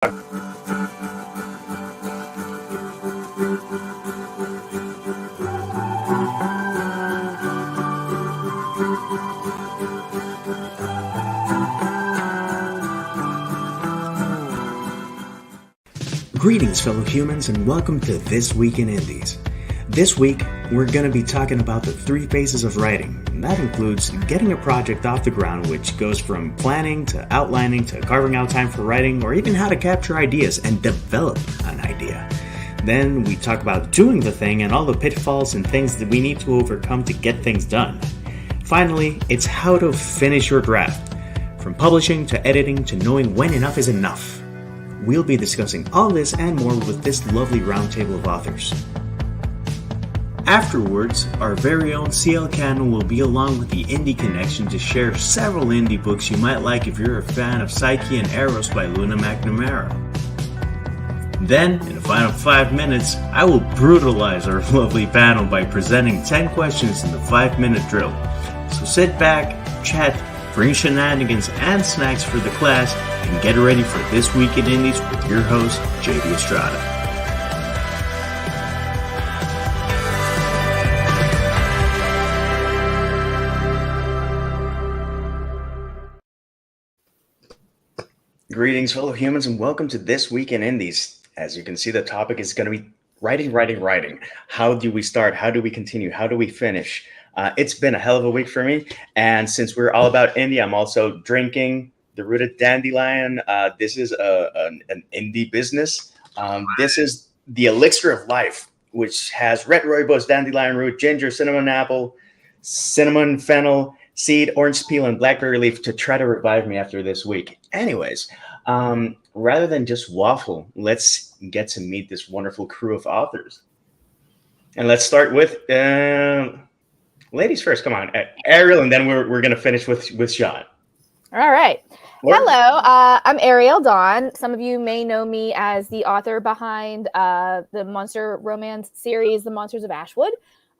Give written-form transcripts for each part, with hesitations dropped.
Greetings, fellow humans, and welcome to This Week in Indies. This week, we're going to be talking about the 3 phases of writing, and that includes getting a project off the ground, which goes from planning to outlining to carving out time for writing, or even how to capture ideas and develop an idea. Then we talk about doing the thing and all the pitfalls and things that we need to overcome to get things done. Finally, it's how to finish your draft, from publishing to editing to knowing when enough is enough. We'll be discussing all this and more with this lovely roundtable of authors. Afterwards, our very own CL Cannon will be along with the Indie Connection to share several indie books you might like if you're a fan of Psyche and Eros by Luna McNamara. Then, in the final 5 minutes, I will brutalize our lovely panel by presenting 10 questions in the 5-minute drill. So sit back, chat, bring shenanigans and snacks for the class, and get ready for This Week in Indies with your host, JD Estrada. Greetings, fellow humans, and welcome to This Week in Indies. As you can see, the topic is going to be writing. How do we start? How do we continue? How do we finish? It's been a hell of a week for me, and since we're all about indie, I'm also drinking the Rooted Dandelion. This is an indie business. This is the elixir of life, which has red rooibos, dandelion root, ginger, cinnamon apple, cinnamon fennel, seed, orange peel, and blackberry leaf to try to revive me after this week. Anyways, rather than just waffle, let's get to meet this wonderful crew of authors. And let's start with... ladies first, come on, Ariel, and then we're gonna finish with Sean. All right. Hello, I'm Ariel Dawn. Some of you may know me as the author behind the monster romance series, The Monsters of Ashwood.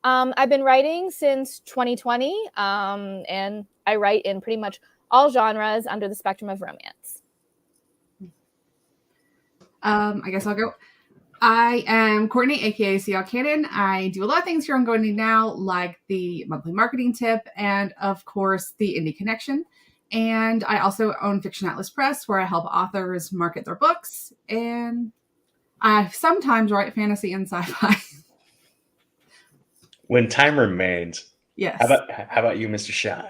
I've been writing since 2020, and I write in pretty much all genres under the spectrum of romance. I guess I'll go. I am Courtney, aka CL Cannon. I do a lot of things here on Go Indie Now, like the monthly marketing tip and, of course, the Indie Connection. And I also own Fiction Atlas Press, where I help authors market their books. And I sometimes write fantasy and sci-fi. When time remains. Yes. How about you, Mr. Sean?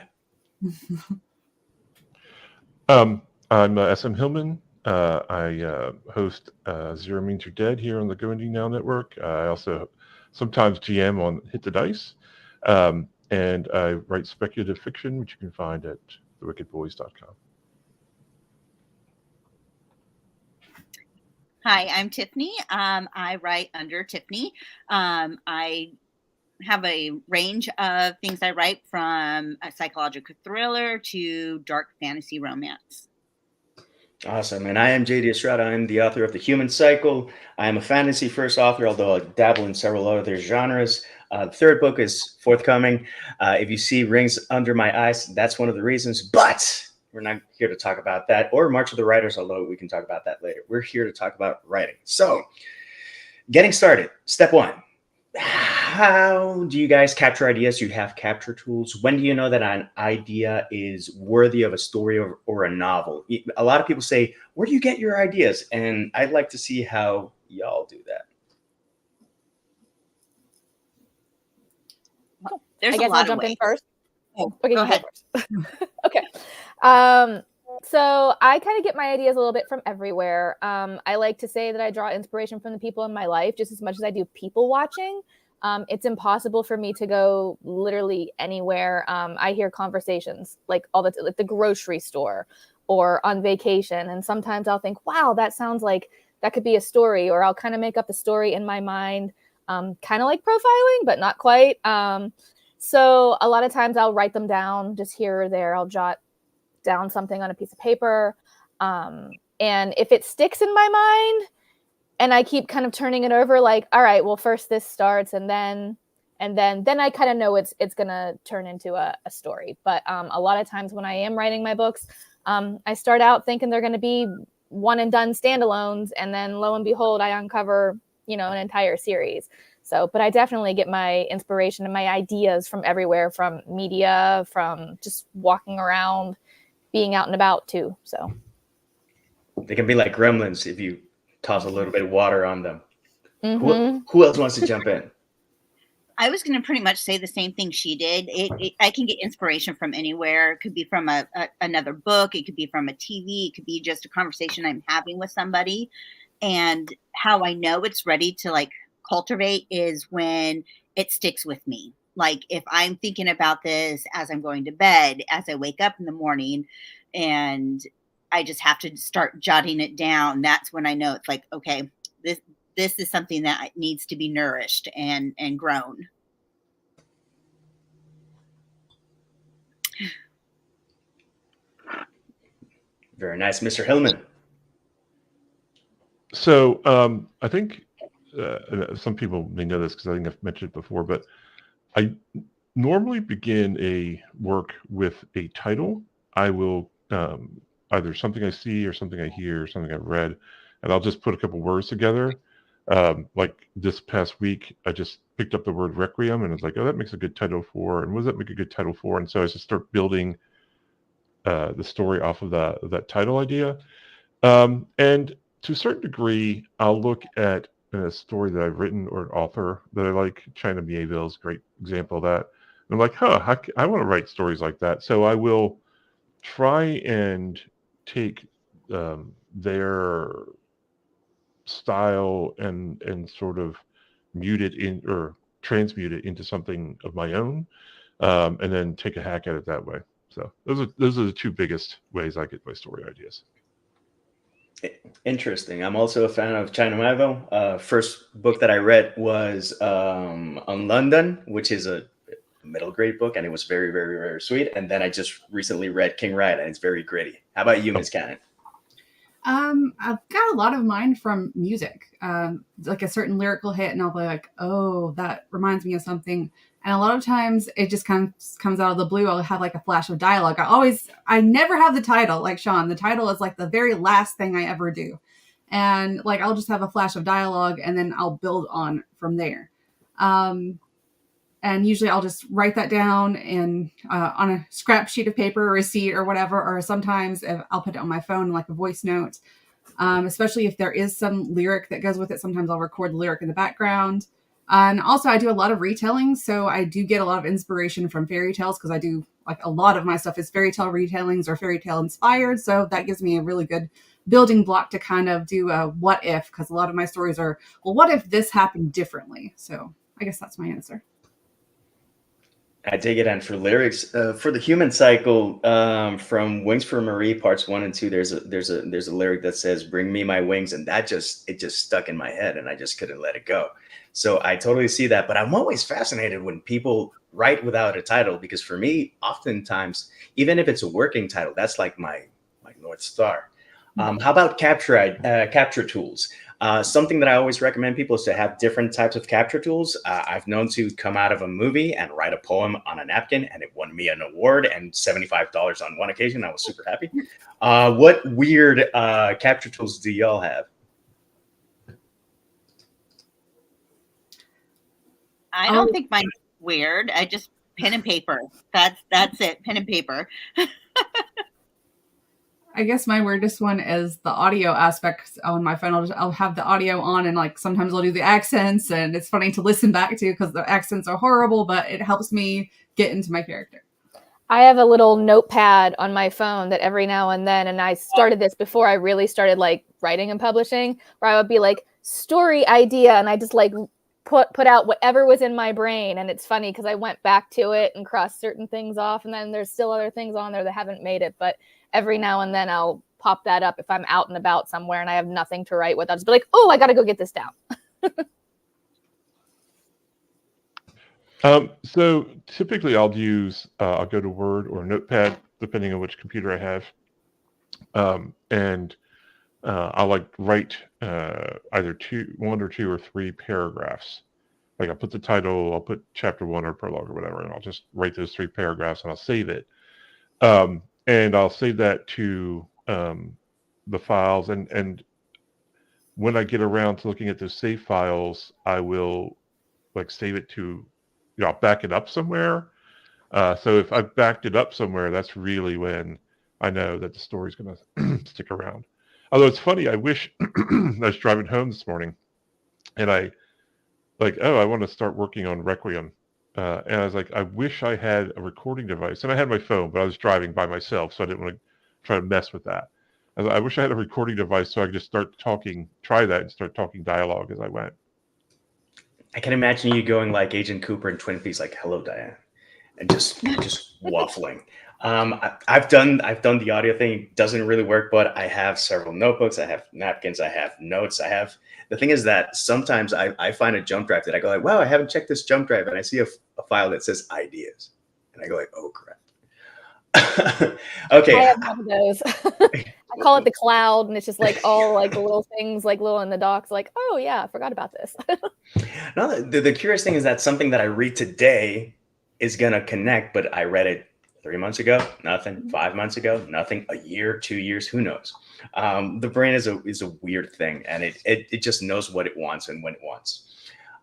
I'm SM Hillman. I host Zero Means You're Dead here on the Go Indie Now network. I also sometimes GM on Hit the Dice. And I write speculative fiction, which you can find at thewickedboys.com. Hi, I'm Tiffany. I write under Tiffany. I have a range of things I write, from a psychological thriller to dark fantasy romance. Awesome. And I am JD Estrada. I'm the author of The Human Cycle. I am a fantasy first author, although I dabble in several other genres. The 3rd book is forthcoming. If you see rings under my eyes, that's one of the reasons. But we're not here to talk about that or March of the Writers, although we can talk about that later. We're here to talk about writing. So, getting started. Step 1. How do you guys capture ideas? You have capture tools. When do you know that an idea is worthy of a story or a novel? A lot of people say, where do you get your ideas? And I'd like to see how y'all do that. Well, I guess I'll jump in first. Oh, okay, go ahead. Okay. So I kind of get my ideas a little bit from everywhere. I like to say that I draw inspiration from the people in my life just as much as I do people watching. It's impossible for me to go literally anywhere. I hear conversations like like the grocery store or on vacation. And sometimes I'll think, wow, that sounds like that could be a story, or I'll kind of make up the story in my mind, kind of like profiling, but not quite. So a lot of times I'll write them down just here or there. I'll jot down something on a piece of paper. And if it sticks in my mind and I keep kind of turning it over, like, all right, well, first this starts and then I kind of know it's going to turn into a story. But a lot of times when I am writing my books, I start out thinking they're going to be one and done standalones, and then lo and behold, I uncover, you know, an entire series. So, but I definitely get my inspiration and my ideas from everywhere, from media, from just walking around, being out and about too. So they can be like gremlins if you toss a little bit of water on them. mm-hmm. Who else wants to jump in? I was going to pretty much say the same thing she did. I can get inspiration from anywhere. It could be from another book. It could be from a TV. It could be just a conversation I'm having with somebody. And how I know it's ready to like cultivate is when it sticks with me. Like if I'm thinking about this as I'm going to bed, as I wake up in the morning, and I just have to start jotting it down, that's when I know it's like, okay, this is something that needs to be nourished and grown. Very nice. Mr. Hillman. So I think some people may know this because I think I've mentioned it before, but I normally begin a work with a title. I will either something I see or something I hear or something I've read, and I'll just put a couple words together. Like this past week, I just picked up the word requiem and it's like, oh, that makes a good title for, and what does that make a good title for? And so I just start building the story off of that title idea. And to a certain degree, I'll look at a story that I've written or an author that I like. China Mieville is a great example of that. And I'm like, I want to write stories like that. So I will try and take their style and sort of mute it in or transmute it into something of my own, and then take a hack at it that way. So those are the two biggest ways I get my story ideas. Interesting. I'm also a fan of China Mieville. First book that I read was on London, which is a middle grade book, and it was very, very, very sweet. And then I just recently read King Riot, and it's very gritty. How about you, Ms. Cannon? I've got a lot of mine from music, like a certain lyrical hit, and I'll be like, oh, that reminds me of something. And a lot of times it just comes out of the blue. I'll have like a flash of dialogue. I never have the title like Sean. The title is like the very last thing I ever do. And like, I'll just have a flash of dialogue and then I'll build on from there. And usually I'll just write that down and on a scrap sheet of paper or receipt or whatever. Or sometimes I'll put it on my phone like a voice note, especially if there is some lyric that goes with it. Sometimes I'll record the lyric in the background. And also I do a lot of retelling. So I do get a lot of inspiration from fairy tales because I do like a lot of my stuff is fairy tale retellings or fairy tale inspired. So that gives me a really good building block to kind of do a what if, because a lot of my stories are, well, what if this happened differently? So I guess that's my answer. I take it. And for lyrics, for the human cycle, from Wings for Marie parts 1 and 2, there's a lyric that says, "Bring me my wings," and it just stuck in my head, and I just couldn't let it go. So I totally see that. But I'm always fascinated when people write without a title, because for me, oftentimes, even if it's a working title, that's like my North Star. How about capture tools? Something that I always recommend people is to have different types of capture tools. I've known to come out of a movie and write a poem on a napkin, and it won me an award and $75 on one occasion. I was super happy. What weird capture tools do y'all have? I don't think mine's weird. I just pen and paper. That's it. Pen and paper. I guess my weirdest one is the audio aspect on my phone. I'll have the audio on and like sometimes I'll do the accents, and it's funny to listen back to because the accents are horrible, but it helps me get into my character. I have a little notepad on my phone that every now and then, and I started this before I really started like writing and publishing, where I would be like story idea, and I just like put out whatever was in my brain. And it's funny because I went back to it and crossed certain things off, and then there's still other things on there that haven't made it, but every now and then I'll pop that up if I'm out and about somewhere and I have nothing to write with. I'll just be like, oh, I got to go get this down. So typically I'll go to Word or Notepad, depending on which computer I have. And I'll like write either 1 or 2 or 3 paragraphs. Like I'll put the title, I'll put chapter 1 or prologue or whatever, and I'll just write those 3 paragraphs and I'll save it. And I'll save that to the files, and when I get around to looking at those save files, I will like save it to, I'll back it up somewhere. So if I've backed it up somewhere, that's really when I know that the story's going to stick around. Although it's funny, I wish I was driving home this morning and I want to start working on Requiem. And I was like, I wish I had a recording device. And I had my phone, but I was driving by myself, so I didn't want to try to mess with that. I wish I had a recording device so I could just try that and start talking dialogue as I went. I can imagine you going like Agent Cooper in Twin Peaks, like, hello, Diane, and just waffling. I've done the audio thing. It doesn't really work, but I have several notebooks. I have napkins. I have notes. The thing is that sometimes I find a jump drive that I go like, wow, I haven't checked this jump drive. And I see a file that says ideas. And I go like, oh, crap. Okay. I have one of those. I call it the cloud, and it's just like all like little things, like little in the docs, like, oh yeah, I forgot about this. No, the curious thing is that something that I read today is going to connect, but I read it 3 months ago, nothing. 5 months ago, nothing. A year, 2 years, who knows? The brain is a weird thing, and it just knows what it wants and when it wants.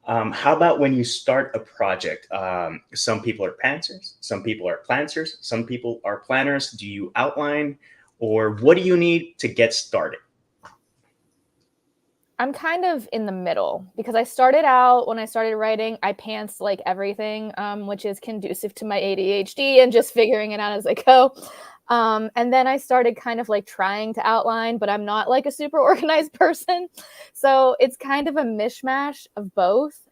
How about when you start a project? Some people are pantsers, some people are planters, some people are planners. Do you outline, or what do you need to get started? I'm kind of in the middle because I started out, when I started writing, I pants like everything, which is conducive to my ADHD and just figuring it out as I go. And then I started kind of like trying to outline, but I'm not like a super organized person. So it's kind of a mishmash of both.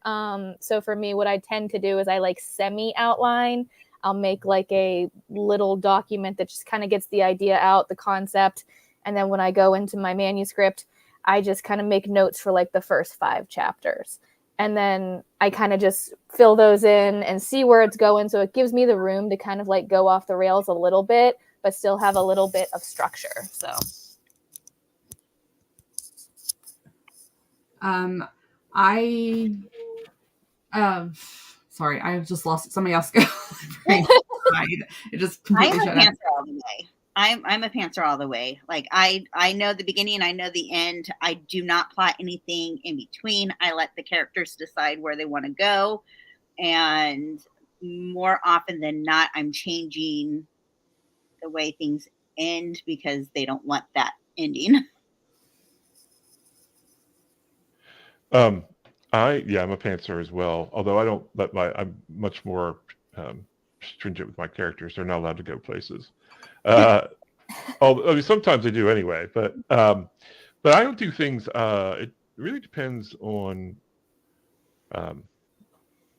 So for me, what I tend to do is I like semi-outline. I'll make like a little document that just kind of gets the idea out, the concept. And then when I go into my manuscript, I just kind of make notes for like the first 5 chapters. And then I kind of just fill those in and see where it's going. So it gives me the room to kind of like go off the rails a little bit, but still have a little bit of structure. So. Sorry, I just lost it. Somebody else go. It just completely shut down. All the way. I'm a pantser all the way. Like I know the beginning, I know the end. I do not plot anything in between. I let the characters decide where they want to go. And more often than not, I'm changing the way things end because they don't want that ending. I'm a pantser as well. Although I don't I'm much more stringent with my characters. They're not allowed to go places. Sometimes they do anyway, but I don't do things. It really depends on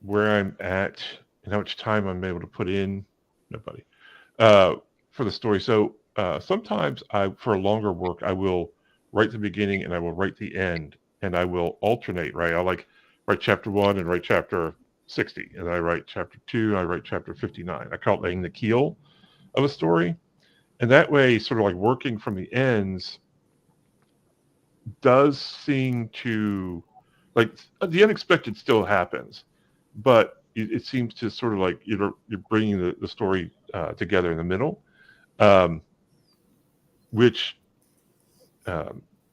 where I'm at and how much time I'm able to put in. For the story. So sometimes for a longer work, I will write the beginning and I will write the end, and I will alternate. Right, I'll like write chapter 1 and write chapter 60, and I write chapter 2. I write chapter 59. I call it laying the keel of a story. And that way, sort of like working from the ends does seem to, like, the unexpected still happens, but it seems to sort of like you're bringing the story together in the middle, which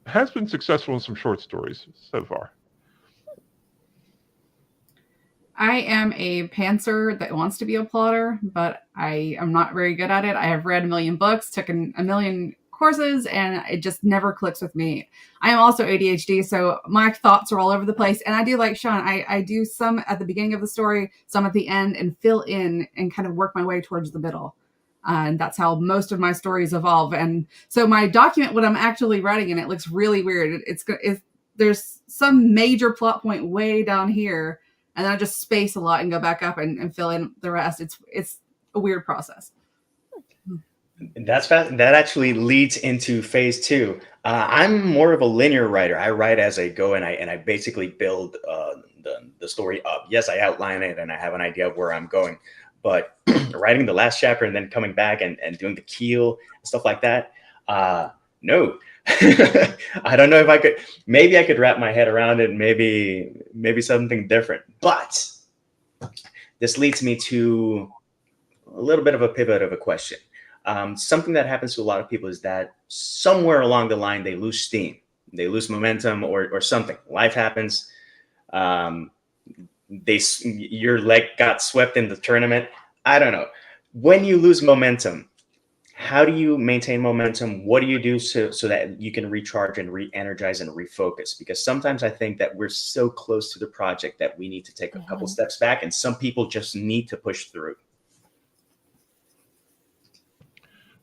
has been successful in some short stories so far. I am a pantser that wants to be a plotter, but I am not very good at it. I have read a million books, taken a million courses, and it just never clicks with me. I am also ADHD, so my thoughts are all over the place. And I do like Sean. I do some at the beginning of the story, some at the end, and fill in and kind of work my way towards the middle. And that's how most of my stories evolve. And so my document, what I'm actually writing in, it looks really weird. There's some major plot point way down here, and then I just space a lot and go back up and fill in the rest. It's a weird process. That's fast. That actually leads into phase 2. I'm more of a linear writer. I write as I go, and I basically build the story up. Yes, I outline it, and I have an idea of where I'm going. But writing the last chapter and then coming back and doing the keel and stuff like that, no. I don't know if I could. Maybe I could wrap my head around it. Maybe something different. But this leads me to a little bit of a pivot of a question. Something that happens to a lot of people is that somewhere along the line, they lose steam, they lose momentum or something. Life happens. Your leg got swept in the tournament. I don't know. When you lose momentum, how do you maintain momentum? What do you do so that you can recharge and re-energize and refocus? Because sometimes I think that we're so close to the project that we need to take a couple steps back, and some people just need to push through.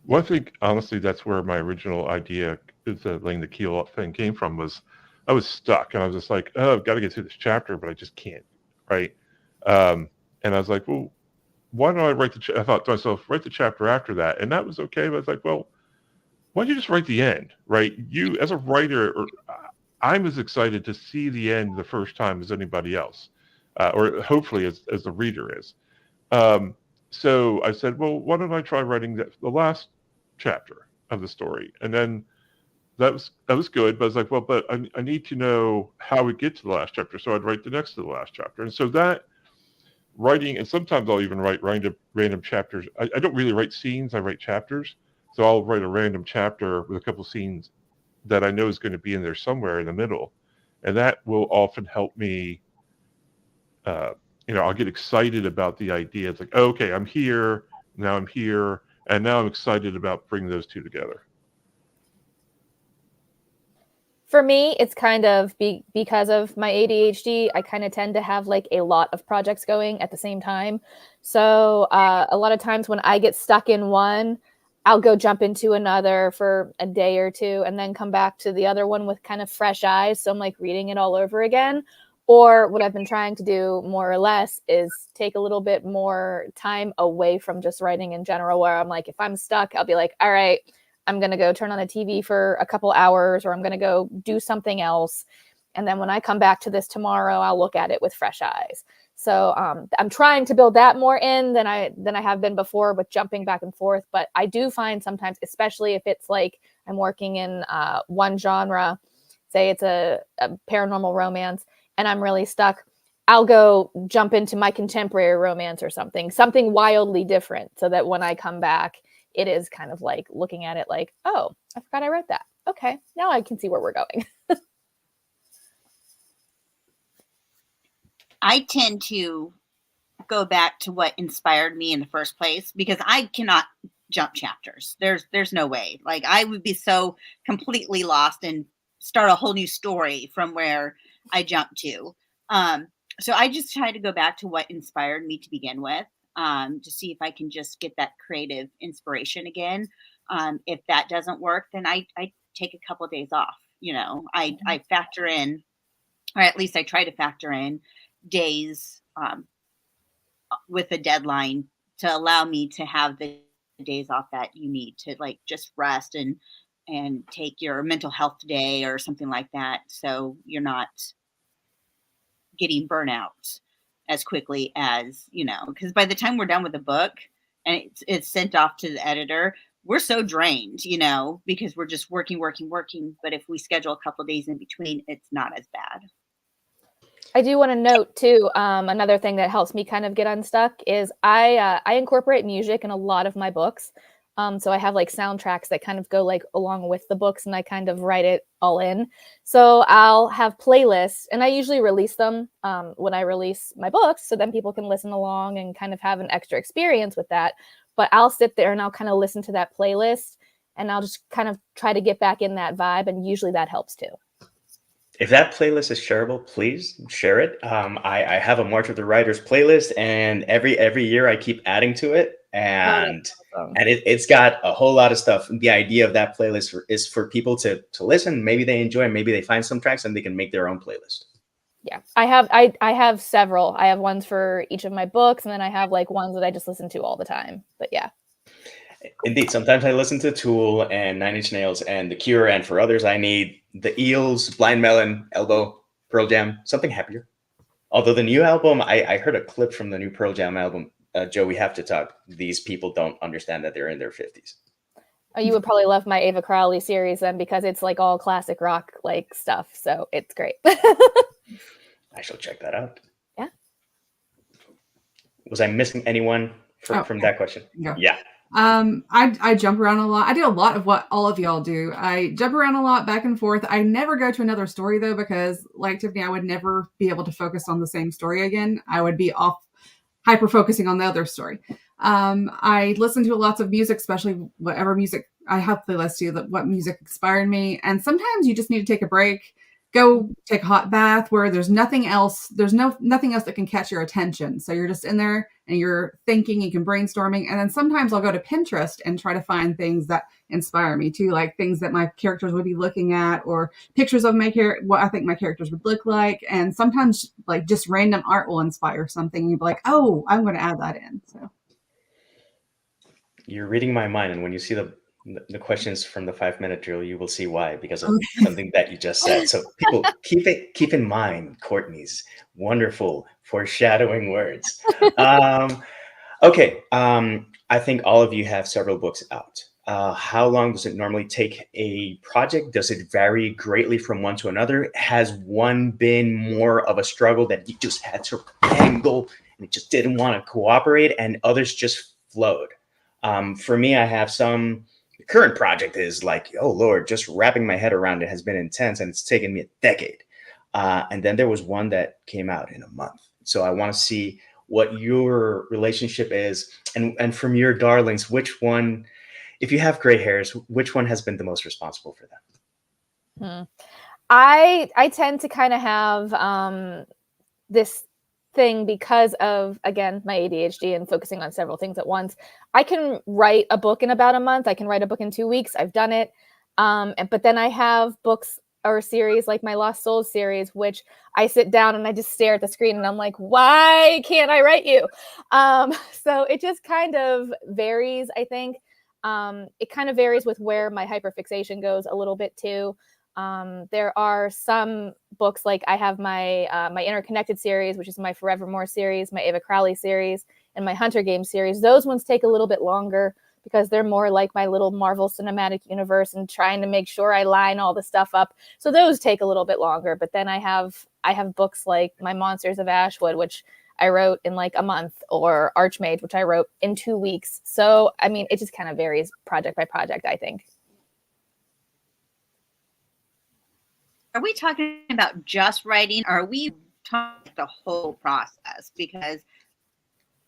Well, I think honestly, that's where my original idea is laying the keel thing came from. Was I was stuck and I was just like, oh, I've got to get through this chapter, but I just can't. Right. And I was like, well, why don't I write I thought to myself, write the chapter after that. And that was okay. But I was like, well, why don't you just write the end? Right. You as a writer, I'm as excited to see the end the first time as anybody else, or hopefully as the reader is. So I said, well, why don't I try writing the last chapter of the story? And then that was good. But I was like, well, but I need to know how we get to the last chapter. So I'd write the next to the last chapter. And so that writing, and sometimes I'll even write random chapters. I don't really write scenes. I write chapters. So I'll write a random chapter with a couple scenes that I know is going to be in there somewhere in the middle. And that will often help me, I'll get excited about the idea. It's like, oh, okay, I'm here, and now I'm excited about bringing those two together. For me, it's kind of because of my ADHD, I kind of tend to have like a lot of projects going at the same time. So a lot of times when I get stuck in one, I'll go jump into another for a day or two and then come back to the other one with kind of fresh eyes. So I'm like reading it all over again. Or what I've been trying to do more or less is take a little bit more time away from just writing in general, where I'm like, if I'm stuck, I'll be like, all right, I'm going to go turn on the TV for a couple hours, or I'm going to go do something else. And then when I come back to this tomorrow, I'll look at it with fresh eyes. So I'm trying to build that more in than I have been before with jumping back and forth. But I do find sometimes, especially if it's like I'm working in one genre, say it's a paranormal romance, and I'm really stuck, I'll go jump into my contemporary romance or something wildly different, so that when I come back, it is kind of like looking at it like, oh, I forgot I wrote that. Okay, now I can see where we're going. I tend to go back to what inspired me in the first place, because I cannot jump chapters. There's no way. Like, I would be so completely lost and start a whole new story from where I jumped to. So I just try to go back to what inspired me to begin with, to see if I can just get that creative inspiration again. If that doesn't work, then I take a couple of days off. I factor in, or at least I try to factor in days with a deadline to allow me to have the days off that you need to, like, just rest and take your mental health day or something like that, so you're not getting burnout as quickly as, because by the time we're done with the book and it's sent off to the editor, we're so drained, because we're just working. But if we schedule a couple of days in between, it's not as bad. I do want to note too, another thing that helps me kind of get unstuck is I incorporate music in a lot of my books. So I have like soundtracks that kind of go like along with the books, and I kind of write it all in. So I'll have playlists, and I usually release them when I release my books, so then people can listen along and kind of have an extra experience with that. But I'll sit there and I'll kind of listen to that playlist, and I'll just kind of try to get back in that vibe, and usually that helps too. If that playlist is shareable, please share it. I have a March of the Writers playlist, and every year I keep adding to it, and it's got a whole lot of stuff. The idea of that playlist is for people to listen. Maybe they enjoy, maybe they find some tracks, and they can make their own playlist. Yeah, I have several. I have ones for each of my books, and then I have like ones that I just listen to all the time. But yeah. Indeed, sometimes I listen to Tool and Nine Inch Nails and The Cure, and for others, I need the Eels, Blind Melon, Elbow, Pearl Jam, something happier. Although the new album, I heard a clip from the new Pearl Jam album. Joe, we have to talk. These people don't understand that they're in their 50s. Oh, you would probably love my Ava Crowley series then, because it's like all classic rock like stuff. So it's great. I shall check that out. Yeah. Was I missing anyone from that question? No. Yeah. I jump around a lot. I do a lot of what all of y'all do. I jump around a lot, back and forth. I never go to another story though, because like Tiffany, I would never be able to focus on the same story again. I would be off hyper focusing on the other story. I listen to lots of music, especially whatever music I have playlists to that what music inspired me. And sometimes you just need to take a break, go take a hot bath where there's nothing else. There's nothing else that can catch your attention. So you're just in there and you're thinking, you can brainstorming. And then sometimes I'll go to Pinterest and try to find things that inspire me too, like things that my characters would be looking at, or pictures of my what I think my characters would look like. And sometimes like just random art will inspire something. You'd be like, oh, I'm going to add that in. So You're reading my mind, and when you see the questions from the 5-minute drill, you will see why, because of something that you just said. So people keep in mind Courtney's wonderful foreshadowing words. Okay, I think all of you have several books out. How long does it normally take a project? Does it vary greatly from one to another? Has one been more of a struggle that you just had to angle and it just didn't want to cooperate, and others just flowed? For me, I have some. The current project is like, oh Lord, just wrapping my head around it has been intense, and it's taken me a decade. And then there was one that came out in a month. So I want to see what your relationship is, and from your darlings, which one, if you have gray hairs, which one has been the most responsible for them? I tend to kind of have this thing because of, again, my ADHD and focusing on several things at once. I can write a book in about a month. I can write a book in 2 weeks. I've done it. But then I have books or series like my Lost Souls series, which I sit down and I just stare at the screen and I'm like, why can't I write you? So it just kind of varies, I think. It kind of varies with where my hyperfixation goes a little bit too. There are some books, like I have my my Interconnected series, which is my Forevermore series, my Ava Crowley series, and my Hunter Games series. Those ones take a little bit longer because they're more like my little Marvel Cinematic Universe and trying to make sure I line all the stuff up. So those take a little bit longer. But then I have books like my Monsters of Ashwood, which I wrote in like a month, or Archmage, which I wrote in 2 weeks. So, I mean, it just kind of varies project by project, I think. Are we talking about just writing, or are we talking the whole process? Because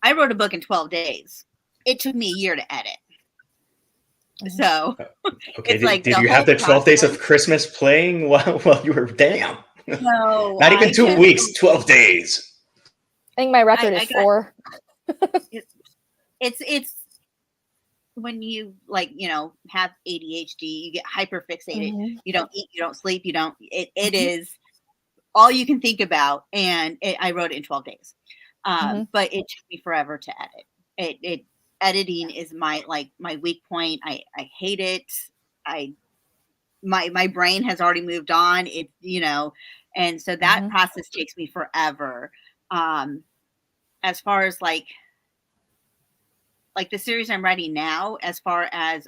I wrote a book in 12 days. It took me a year to edit. So okay, did you have the 12 days of Christmas playing while you were damn? No, not even 2 weeks, 12 days. I think my record is 4. It's when you have ADHD, you get hyperfixated. Mm-hmm. You don't eat, you don't sleep, it is all you can think about. And I wrote it in 12 days. But it took me forever to edit. Editing is my weak point. I hate it. My brain has already moved on. And so that process takes me forever. As far as like the series I'm writing now, as far as,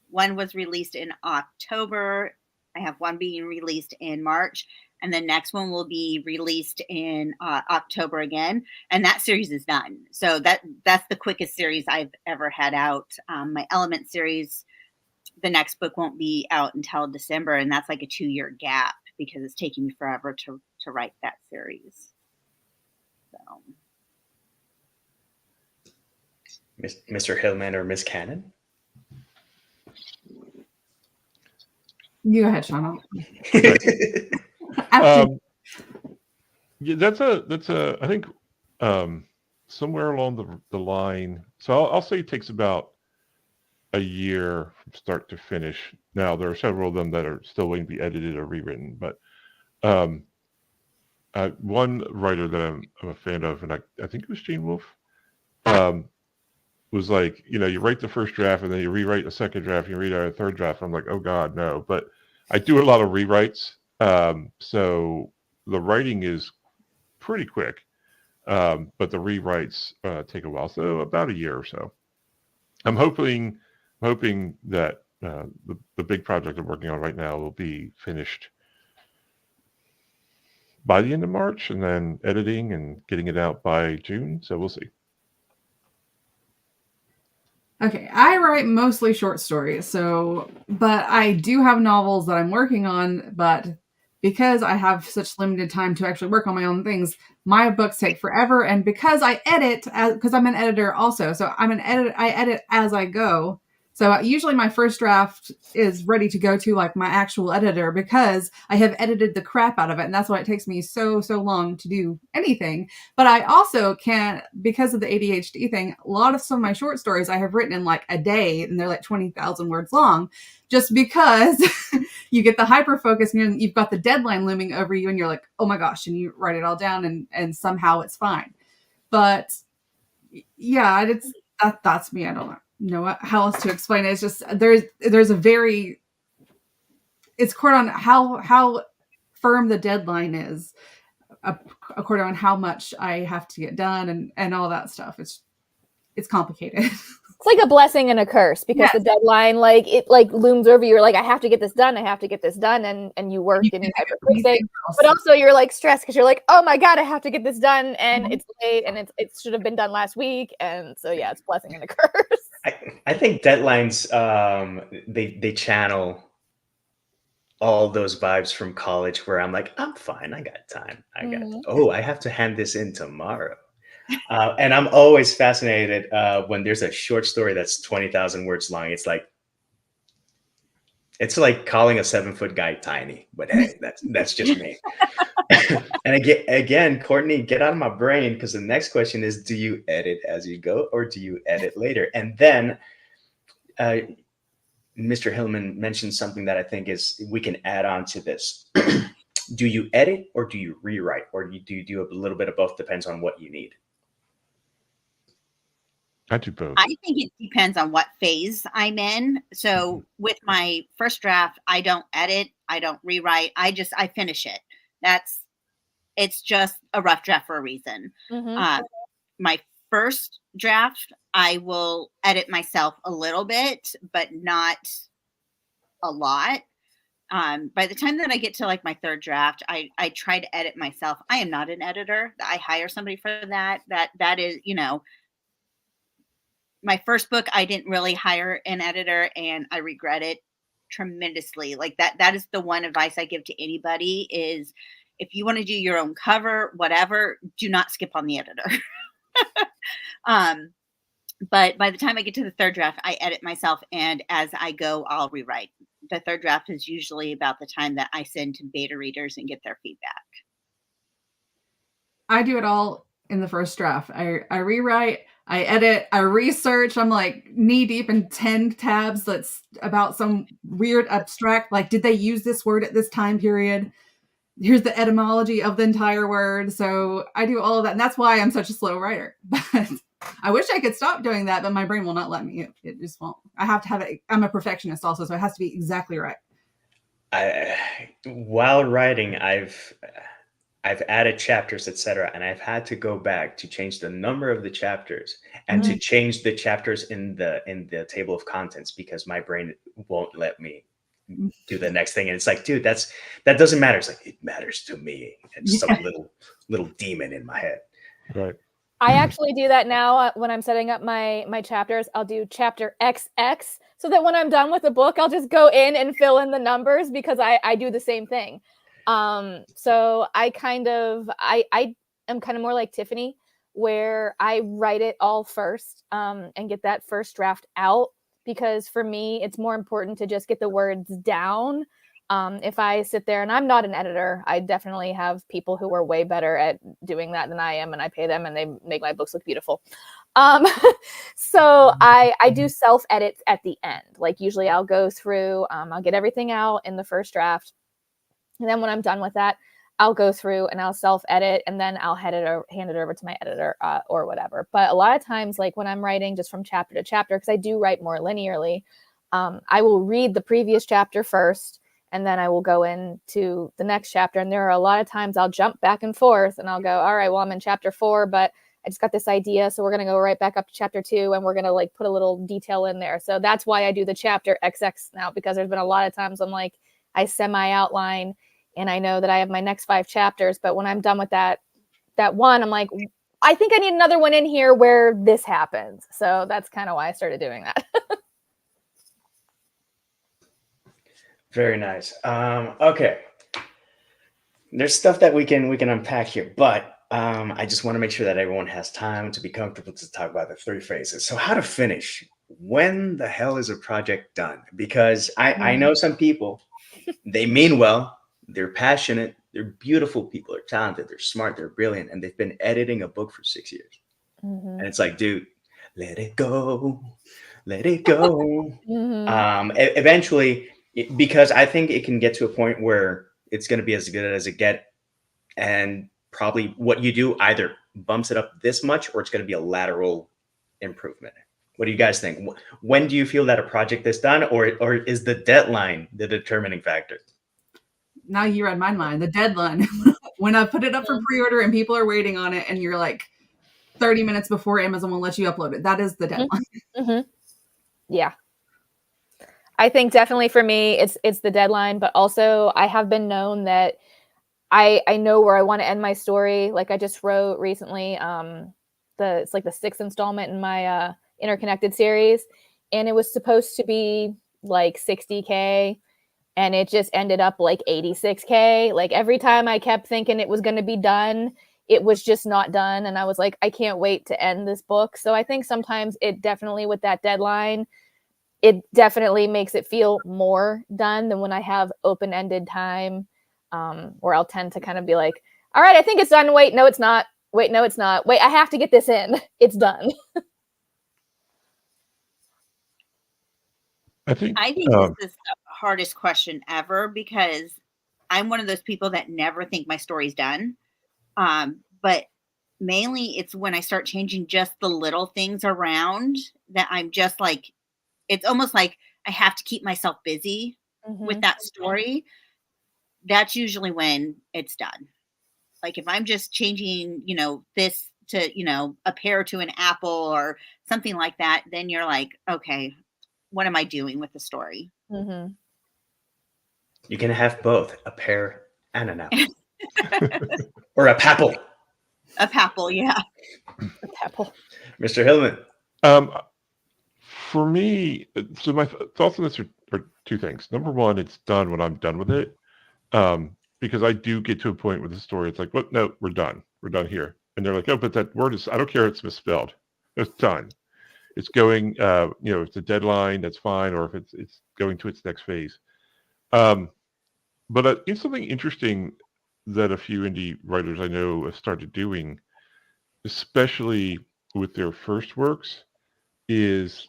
one was released in October. I have one being released in March, and the next one will be released in October again. And that series is done. So that's the quickest series I've ever had out. My Element series, the next book won't be out until December, and that's like a 2-year gap because it's taking me forever to write that series. So. Mr. Hillman or Miss Cannon? You go ahead, Sean. Yeah, that's a I think somewhere along the line. So I'll say it takes about a year from start to finish. Now there are several of them that are still waiting to be edited or rewritten, but one writer that I'm a fan of, and I think it was Gene Wolfe, was like, you write the first draft and then you rewrite the second draft, you rewrite a third draft. I'm like, oh God, no. But I do a lot of rewrites. So the writing is pretty quick. But the rewrites take a while. So about a year or so. I'm hoping that the big project I'm working on right now will be finished by the end of March, and then editing and getting it out by June. So we'll see. Okay, I write mostly short stories, but I do have novels that I'm working on, but because I have such limited time to actually work on my own things, my books take forever, and because I edit, because I'm an editor also, so I edit as I go. So usually my first draft is ready to go to like my actual editor because I have edited the crap out of it, and that's why it takes me so long to do anything. But I also can't, because of the ADHD thing, a lot of some of my short stories I have written in like a day, and they're like 20,000 words long, just because you get the hyper focus and you've got the deadline looming over you, and you're like, oh my gosh, and you write it all down, and somehow it's fine. But yeah, that's me. I don't know how else to explain it. It's just there's a very, it's according on how firm the deadline is, according on how much I have to get done and all that stuff. It's complicated. It's like a blessing and a curse because the deadline, like it like looms over you. You're like, I have to get this done. I have to get this done. And you work and you hyper-fixate. But also you're like stressed because you're like, oh my God, I have to get this done. And it's late and it should have been done last week. And so, yeah, it's blessing and a curse. I think deadlines, they channel all those vibes from college where I'm like, I'm fine. I got time. I have to hand this in tomorrow. And I'm always fascinated when there's a short story that's 20,000 words long. It's like calling a 7-foot guy tiny, but hey, that's just me. And again, Courtney, get out of my brain, because the next question is, do you edit as you go or do you edit later? And then Mr. Hillman mentioned something that I think we can add on to this. Do you edit or do you rewrite, or do you do a little bit of both? Depends on what you need. I do both. I think it depends on what phase I'm in. So with my first draft, I don't edit, I don't rewrite. I finish it. It's just a rough draft for a reason. My first draft, I will edit myself a little bit, but not a lot. By the time that I get to like my third draft, I try to edit myself. I am not an editor. I hire somebody for that. That is, my first book, I didn't really hire an editor, and I regret it tremendously. Like that is the one advice I give to anybody is, if you want to do your own cover, whatever, do not skip on the editor. But by the time I get to the third draft, I edit myself, and as I go, I'll rewrite. The third draft is usually about the time that I send to beta readers and get their feedback. I do it all in the first draft. I rewrite, I edit, I research. I'm like knee deep in 10 tabs that's about some weird abstract, like, did they use this word at this time period? Here's the etymology of the entire word. So I do all of that. And that's why I'm such a slow writer. But I wish I could stop doing that, but my brain will not let me. It just won't. I have to have it. I'm a perfectionist also, so it has to be exactly right. While writing, I've added chapters, etc., and I've had to go back to change the number of the chapters and to change the chapters in the table of contents, because my brain won't let me do the next thing. And it's like, dude, that doesn't matter. It's like, it matters to me. It's some little demon in my head. Right. I actually do that now when I'm setting up my chapters. I'll do chapter XX so that when I'm done with the book, I'll just go in and fill in the numbers, because I do the same thing. So I am kind of more like Tiffany, where I write it all first and get that first draft out, because for me, it's more important to just get the words down. If I sit there, and I'm not an editor, I definitely have people who are way better at doing that than I am, and I pay them and they make my books look beautiful. So I do self edits at the end. Like usually I'll go through, I'll get everything out in the first draft. And then when I'm done with that, I'll go through and I'll self edit, and then I'll hand it over to my editor or whatever. But a lot of times, like when I'm writing just from chapter to chapter, because I do write more linearly, I will read the previous chapter first, and then I will go into the next chapter. And there are a lot of times I'll jump back and forth, and I'll go, all right, well, I'm in chapter 4, but I just got this idea. So we're going to go right back up to chapter 2, and we're going to like put a little detail in there. So that's why I do the chapter XX now, because there's been a lot of times I'm like, I semi-outline and I know that I have my next 5 chapters, but when I'm done with that one, I'm like, I think I need another one in here where this happens. So that's kind of why I started doing that. Very nice. Okay. There's stuff that we can unpack here, but I just want to make sure that everyone has time to be comfortable to talk about the 3 phases. So how to finish? When the hell is a project done? Because I know some people, they mean well, they're passionate, they're beautiful people, they're talented, they're smart, they're brilliant, and they've been editing a book for 6 years. And it's like, dude, let it go, let it go. Eventually, because I think it can get to a point where it's going to be as good as it get, and probably what you do either bumps it up this much or it's going to be a lateral improvement. What do you guys think? When do you feel that a project is done, or is the deadline the determining factor? Now you read my mind. The deadline. When I put it up for pre-order and people are waiting on it, and you're like 30 minutes before Amazon will let you upload it. That is the deadline. Yeah. I think definitely for me, it's the deadline, but also I have been known that I know where I want to end my story. Like I just wrote recently, it's like the 6th installment in my Interconnected series, and it was supposed to be like 60K, and it just ended up like 86K. Like every time I kept thinking it was going to be done, it was just not done, and I was like, I can't wait to end this book. So I think sometimes it definitely, with that deadline, it definitely makes it feel more done than when I have open-ended time, where I'll tend to kind of be like, all right, I think it's done. Wait, no, it's not. Wait, no, it's not. Wait, I have to get this in. It's done. I think this is the hardest question ever, because I'm one of those people that never think my story's done. But mainly it's when I start changing just the little things around that I'm just like, it's almost like I have to keep myself busy with that story. That's usually when it's done. Like if I'm just changing, this to, a pear to an apple or something like that, then you're like, okay, what am I doing with the story? You can have both, a pear and an apple. Or a papple. A papple, yeah. A papple. Mr. Hillman. For me, so my thoughts on this are 2 things. Number one, it's done when I'm done with it. Because I do get to a point with the story, it's like, what? No, we're done. We're done here. And they're like, oh, but that word is, I don't care if it's misspelled. It's done. It's going, if it's a deadline, that's fine. Or if it's going to its next phase. But it's something interesting that a few indie writers I know have started doing, especially with their first works, is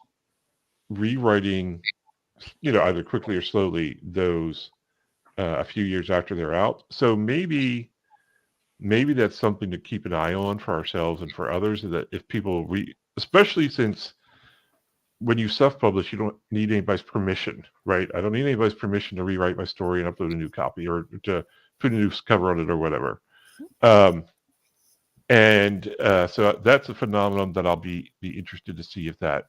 rewriting, either quickly or slowly, those a few years after they're out. So maybe that's something to keep an eye on for ourselves and for others, that if people especially since when you self-publish, you don't need anybody's permission, right? I don't need anybody's permission to rewrite my story and upload a new copy or to put a new cover on it or whatever. So that's a phenomenon that I'll be interested to see if that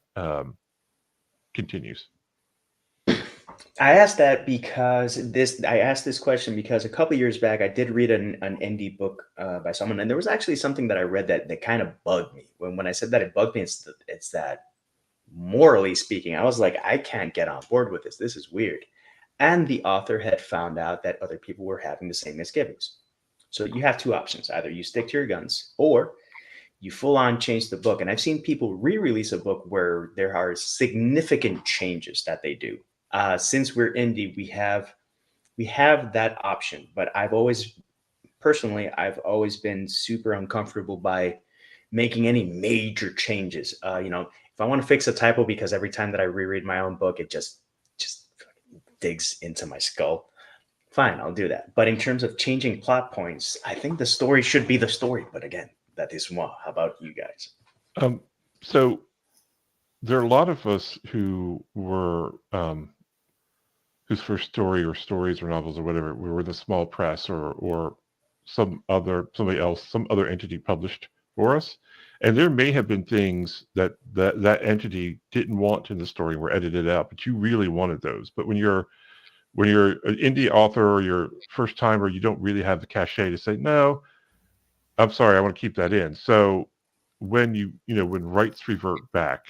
continues. I asked that because I asked this question because a couple years back I did read an indie book by someone, and there was actually something that I read that kind of bugged me. When I said that it bugged me, it's that, morally speaking, I was like, I can't get on board with this. This is weird. And the author had found out that other people were having the same misgivings. So you have 2 options: either you stick to your guns, or you full on change the book. And I've seen people re-release a book where there are significant changes that they do. Since we're indie, we have that option. But I've always been super uncomfortable by making any major changes. If I want to fix a typo, because every time that I reread my own book, it just digs into my skull, fine, I'll do that. But in terms of changing plot points, I think the story should be the story. But again, that is moi. How about you guys? So there are a lot of us who were whose first story or stories or novels or whatever were the small press or some other entity published for us. And there may have been things that entity didn't want in the story, were edited out, but you really wanted those. But when you're an indie author or you're first timer, you don't really have the cachet to say, no, I'm sorry, I want to keep that in. So when when rights revert back,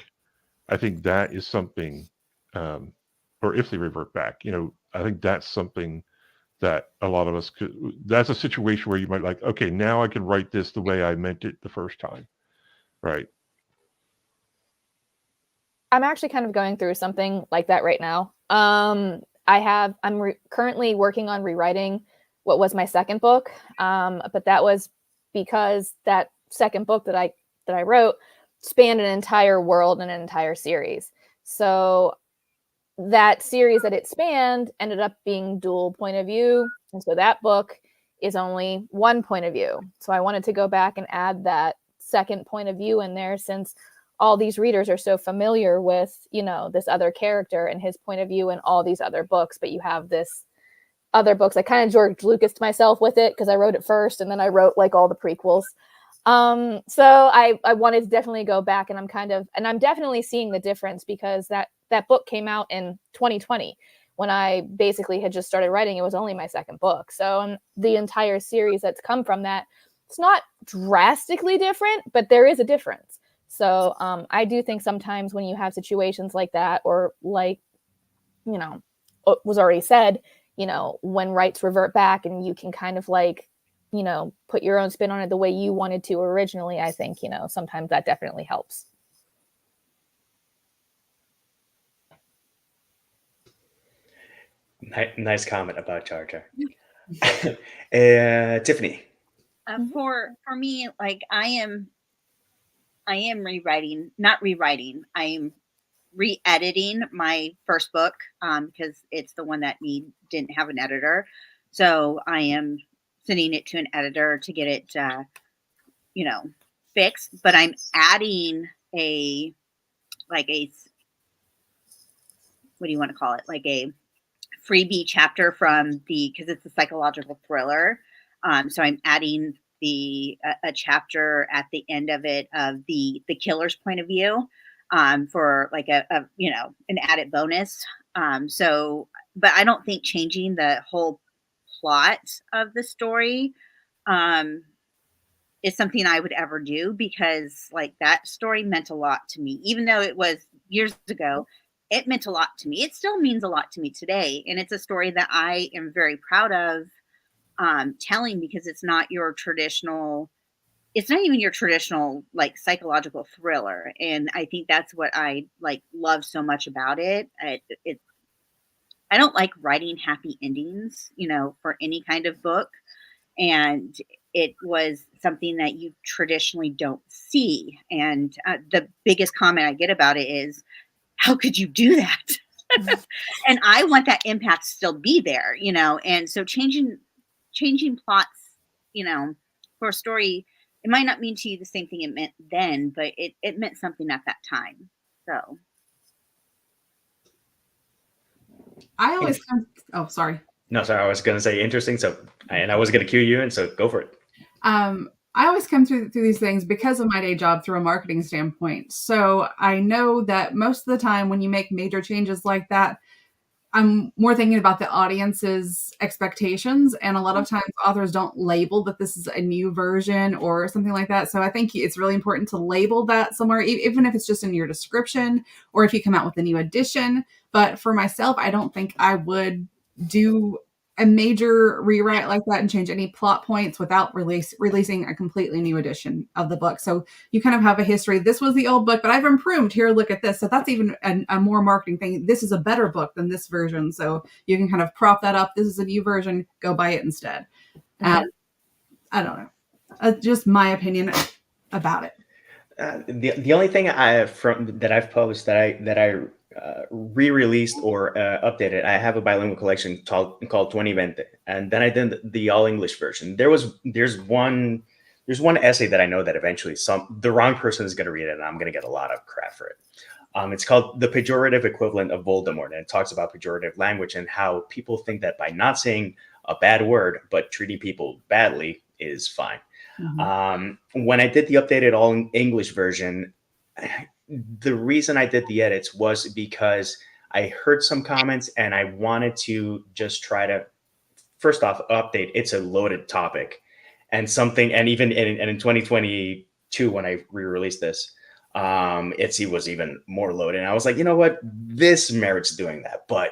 I think that is something, or if they revert back, I think that's something that a lot of us could. That's a situation where you might like, okay, now I can write this the way I meant it the first time, right? I'm actually kind of going through something like that right now. I'm currently working on rewriting what was my second book, but that was because that second book that I wrote spanned an entire world and an entire series. So that series that it spanned ended up being dual point of view, and so that book is only one point of view. So I wanted to go back and add that second point of view in there, since all these readers are so familiar with, this other character and his point of view in all these other books, but you have this other books. I kind of George Lucased myself with it because I wrote it first and then I wrote like all the prequels. So I wanted to definitely go back, and I'm definitely seeing the difference, because that book came out in 2020 when I basically had just started writing. It was only my second book. So the entire series that's come from that, it's not drastically different, but there is a difference. So I do think sometimes when you have situations like that, or like, was already said, when rights revert back and you can kind of like, put your own spin on it the way you wanted to originally, I think, sometimes that definitely helps. Nice comment about Jar Jar. Tiffany. For me, like I am rewriting, not rewriting. I'm re-editing my first book because it's the one that didn't have an editor. So I am sending it to an editor to get it, fixed. But I'm adding a what do you want to call it? Like a freebie chapter because it's a psychological thriller. So I'm adding a chapter at the end of it of the killer's point of view, for like an added bonus. But I don't think changing the whole plot of the story is something I would ever do, because like that story meant a lot to me, even though it was years ago. It meant a lot to me. It still means a lot to me today. And it's a story that I am very proud of telling, because it's not even your traditional like psychological thriller. And I think that's what I like love so much about it. I don't like writing happy endings, for any kind of book. And it was something that you traditionally don't see. And the biggest comment I get about it is, how could you do that? And I want that impact to still be there, and so changing plots, for a story, it might not mean to you the same thing it meant then, but it meant something at that time. So I always oh, sorry. No, sorry, I was going to say interesting. So, and I was going to cue you in, so go for it. I always come through these things because of my day job through a marketing standpoint. So I know that most of the time when you make major changes like that, I'm more thinking about the audience's expectations. And a lot of times authors don't label that this is a new version or something like that. So I think it's really important to label that somewhere, even if it's just in your description or if you come out with a new edition. But for myself, I don't think I would do a major rewrite like that and change any plot points without releasing a completely new edition of the book. So you kind of have a history. This was the old book, but I've improved. Here, look at this. So that's even a more marketing thing. This is a better book than this version. So you can kind of prop that up. This is a new version. Go buy it instead. I don't know. Just my opinion about it. The only thing that I've published that I re-released or updated, I have a bilingual collection called 2020, and then I did the all English version. There's one essay that I know that eventually the wrong person is going to read it, and I'm going to get a lot of crap for it. It's called The Pejorative Equivalent of Voldemort, and it talks about pejorative language and how people think that by not saying a bad word but treating people badly is fine. Mm-hmm. When I did the updated all English version, the reason I did the edits was because I heard some comments and I wanted to just try to, first off, update. It's a loaded topic and even in 2022, 2 when I re-released this. It was even more loaded. And I was like, you know what? This merits doing that. But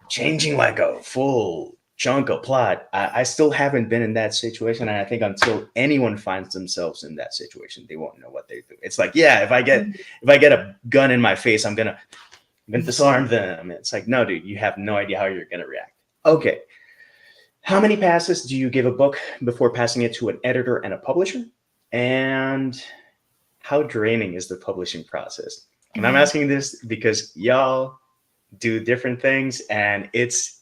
changing like a full chunk of plot, I still haven't been in that situation. And I think until anyone finds themselves in that situation, they won't know what they do. It's like, yeah, if I get a gun in my face, I'm gonna disarm them. It's like, no, dude, you have no idea how you're gonna react. Okay. How many passes do you give a book before passing it to an editor and a publisher? And how draining is the publishing process? And I'm asking this because y'all do different things, and it's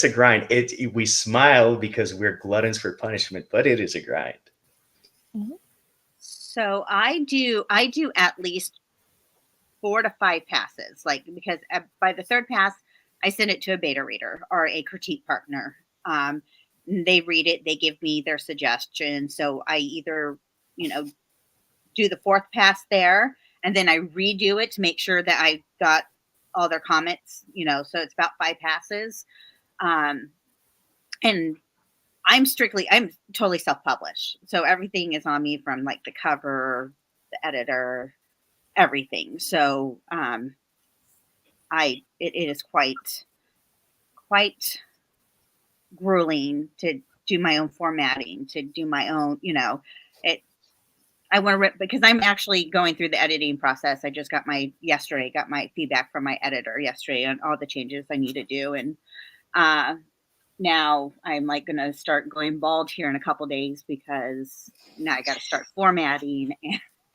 a grind. We smile because we're gluttons for punishment, but it is a grind. So I do at least 4 to 5 passes, like, because by the 3rd pass, I send it to a beta reader or a critique partner. They read it, they give me their suggestions. So I either, do the 4th pass there, and then I redo it to make sure that I got all their comments, so it's about 5 passes. And I'm totally self-published. So everything is on me, from like the cover, the editor, everything. So it is quite grueling to do my own formatting, to do my own, I want to rip, because I'm actually going through the editing process. I just got my feedback from my editor yesterday on all the changes I need to do. And now I'm like going to start going bald here in a couple days, because now I got to start formatting,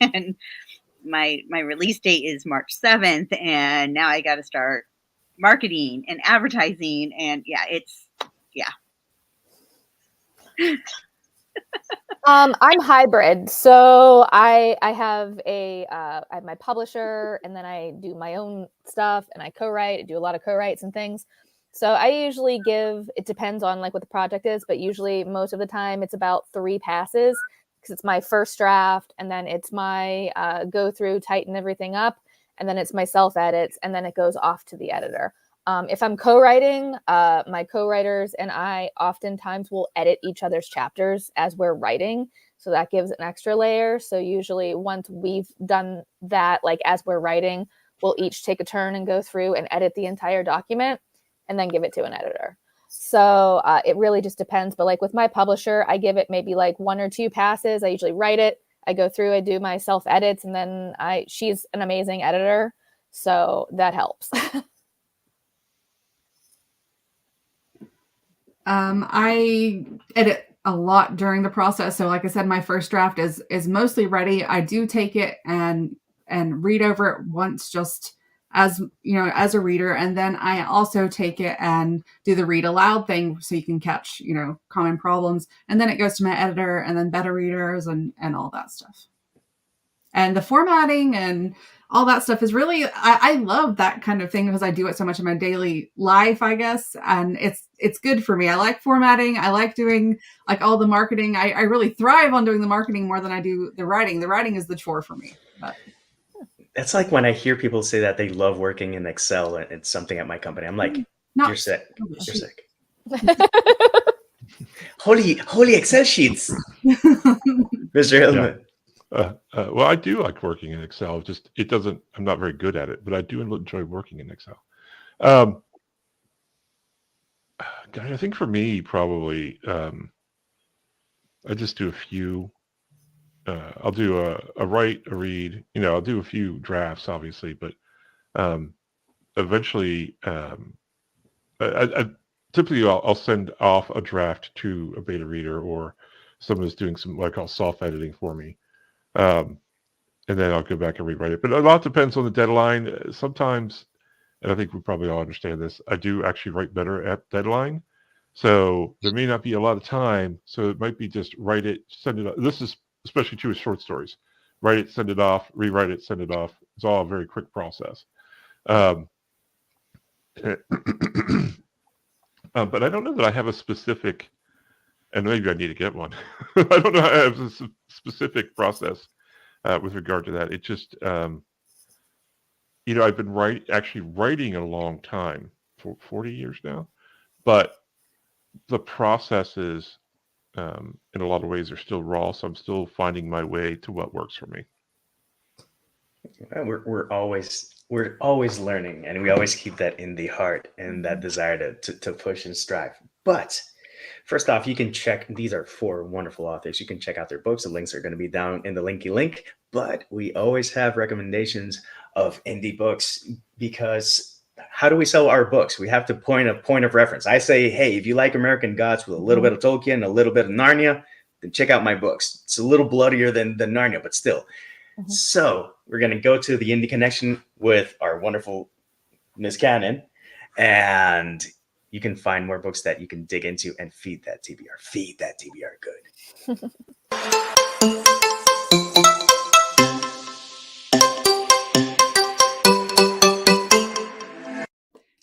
and my release date is March 7th. And now I got to start marketing and advertising. And I'm hybrid. So I have I have my publisher, and then I do my own stuff, and I co-write. I do a lot of co-writes and things. So I usually it depends on like what the project is, but usually most of the time it's about 3 passes, because it's my first draft, and then it's my go through, tighten everything up, and then it's my self edits, and then it goes off to the editor. If I'm co-writing, my co-writers and I oftentimes will edit each other's chapters as we're writing. So that gives an extra layer. So usually once we've done that, like as we're writing, we'll each take a turn and go through and edit the entire document and then give it to an editor. So it really just depends. But like with my publisher, I give it maybe like 1 or 2 passes. I usually write it. I go through, I do my self edits, and then she's an amazing editor. So that helps. I edit a lot during the process. So like I said, my first draft is mostly ready. I do take it and read over it once, just as as a reader, and then I also take it and do the read aloud thing, so you can catch common problems, and then it goes to my editor and then beta readers and all that stuff. And the formatting and all that stuff is really, I love that kind of thing, because I do it so much in my daily life, I guess. And it's good for me. I like formatting. I like doing like all the marketing. I really thrive on doing the marketing more than I do the writing. The writing is the chore for me. But that's like when I hear people say that they love working in Excel and it's something at my company. I'm like, you're sick. You're sick. Holy Excel sheets. Mr. Hillman. Well, I do like working in Excel. Just I'm not very good at it, but I do enjoy working in Excel. I think for me, probably, I just do a few. I'll do a write, a read. I'll do a few drafts, obviously, but eventually, I typically I'll send off a draft to a beta reader, or someone who's doing some what I call soft editing for me. And then I'll go back and rewrite it. But a lot depends on the deadline. Sometimes, and I think we probably all understand this, I do actually write better at deadline. So there may not be a lot of time. So it might be just write it, send it off. This is especially true with short stories. Write it, send it off, rewrite it, send it off. It's all a very quick process. But I don't know that I have a specific, and maybe I need to get one. I don't know how I have a specific process with regard to that. It just, I've been actually writing a long time, for 40 years now, but the processes in a lot of ways are still raw, so I'm still finding my way to what works for me. We're always learning, and we always keep that in the heart and that desire to push and strive. But first off, you can check, these are 4 wonderful authors. You can check out their books. The links are going to be down in the linky link. But we always have recommendations of indie books, because how do we sell our books? We have to point a point of reference. I say, hey, if you like American Gods with a little bit of Tolkien, a little bit of Narnia, then check out my books. It's a little bloodier than Narnia, but still. So we're going to go to the Indie Connection with our wonderful Miss Cannon, and you can find more books that you can dig into and feed that TBR. Feed that TBR good.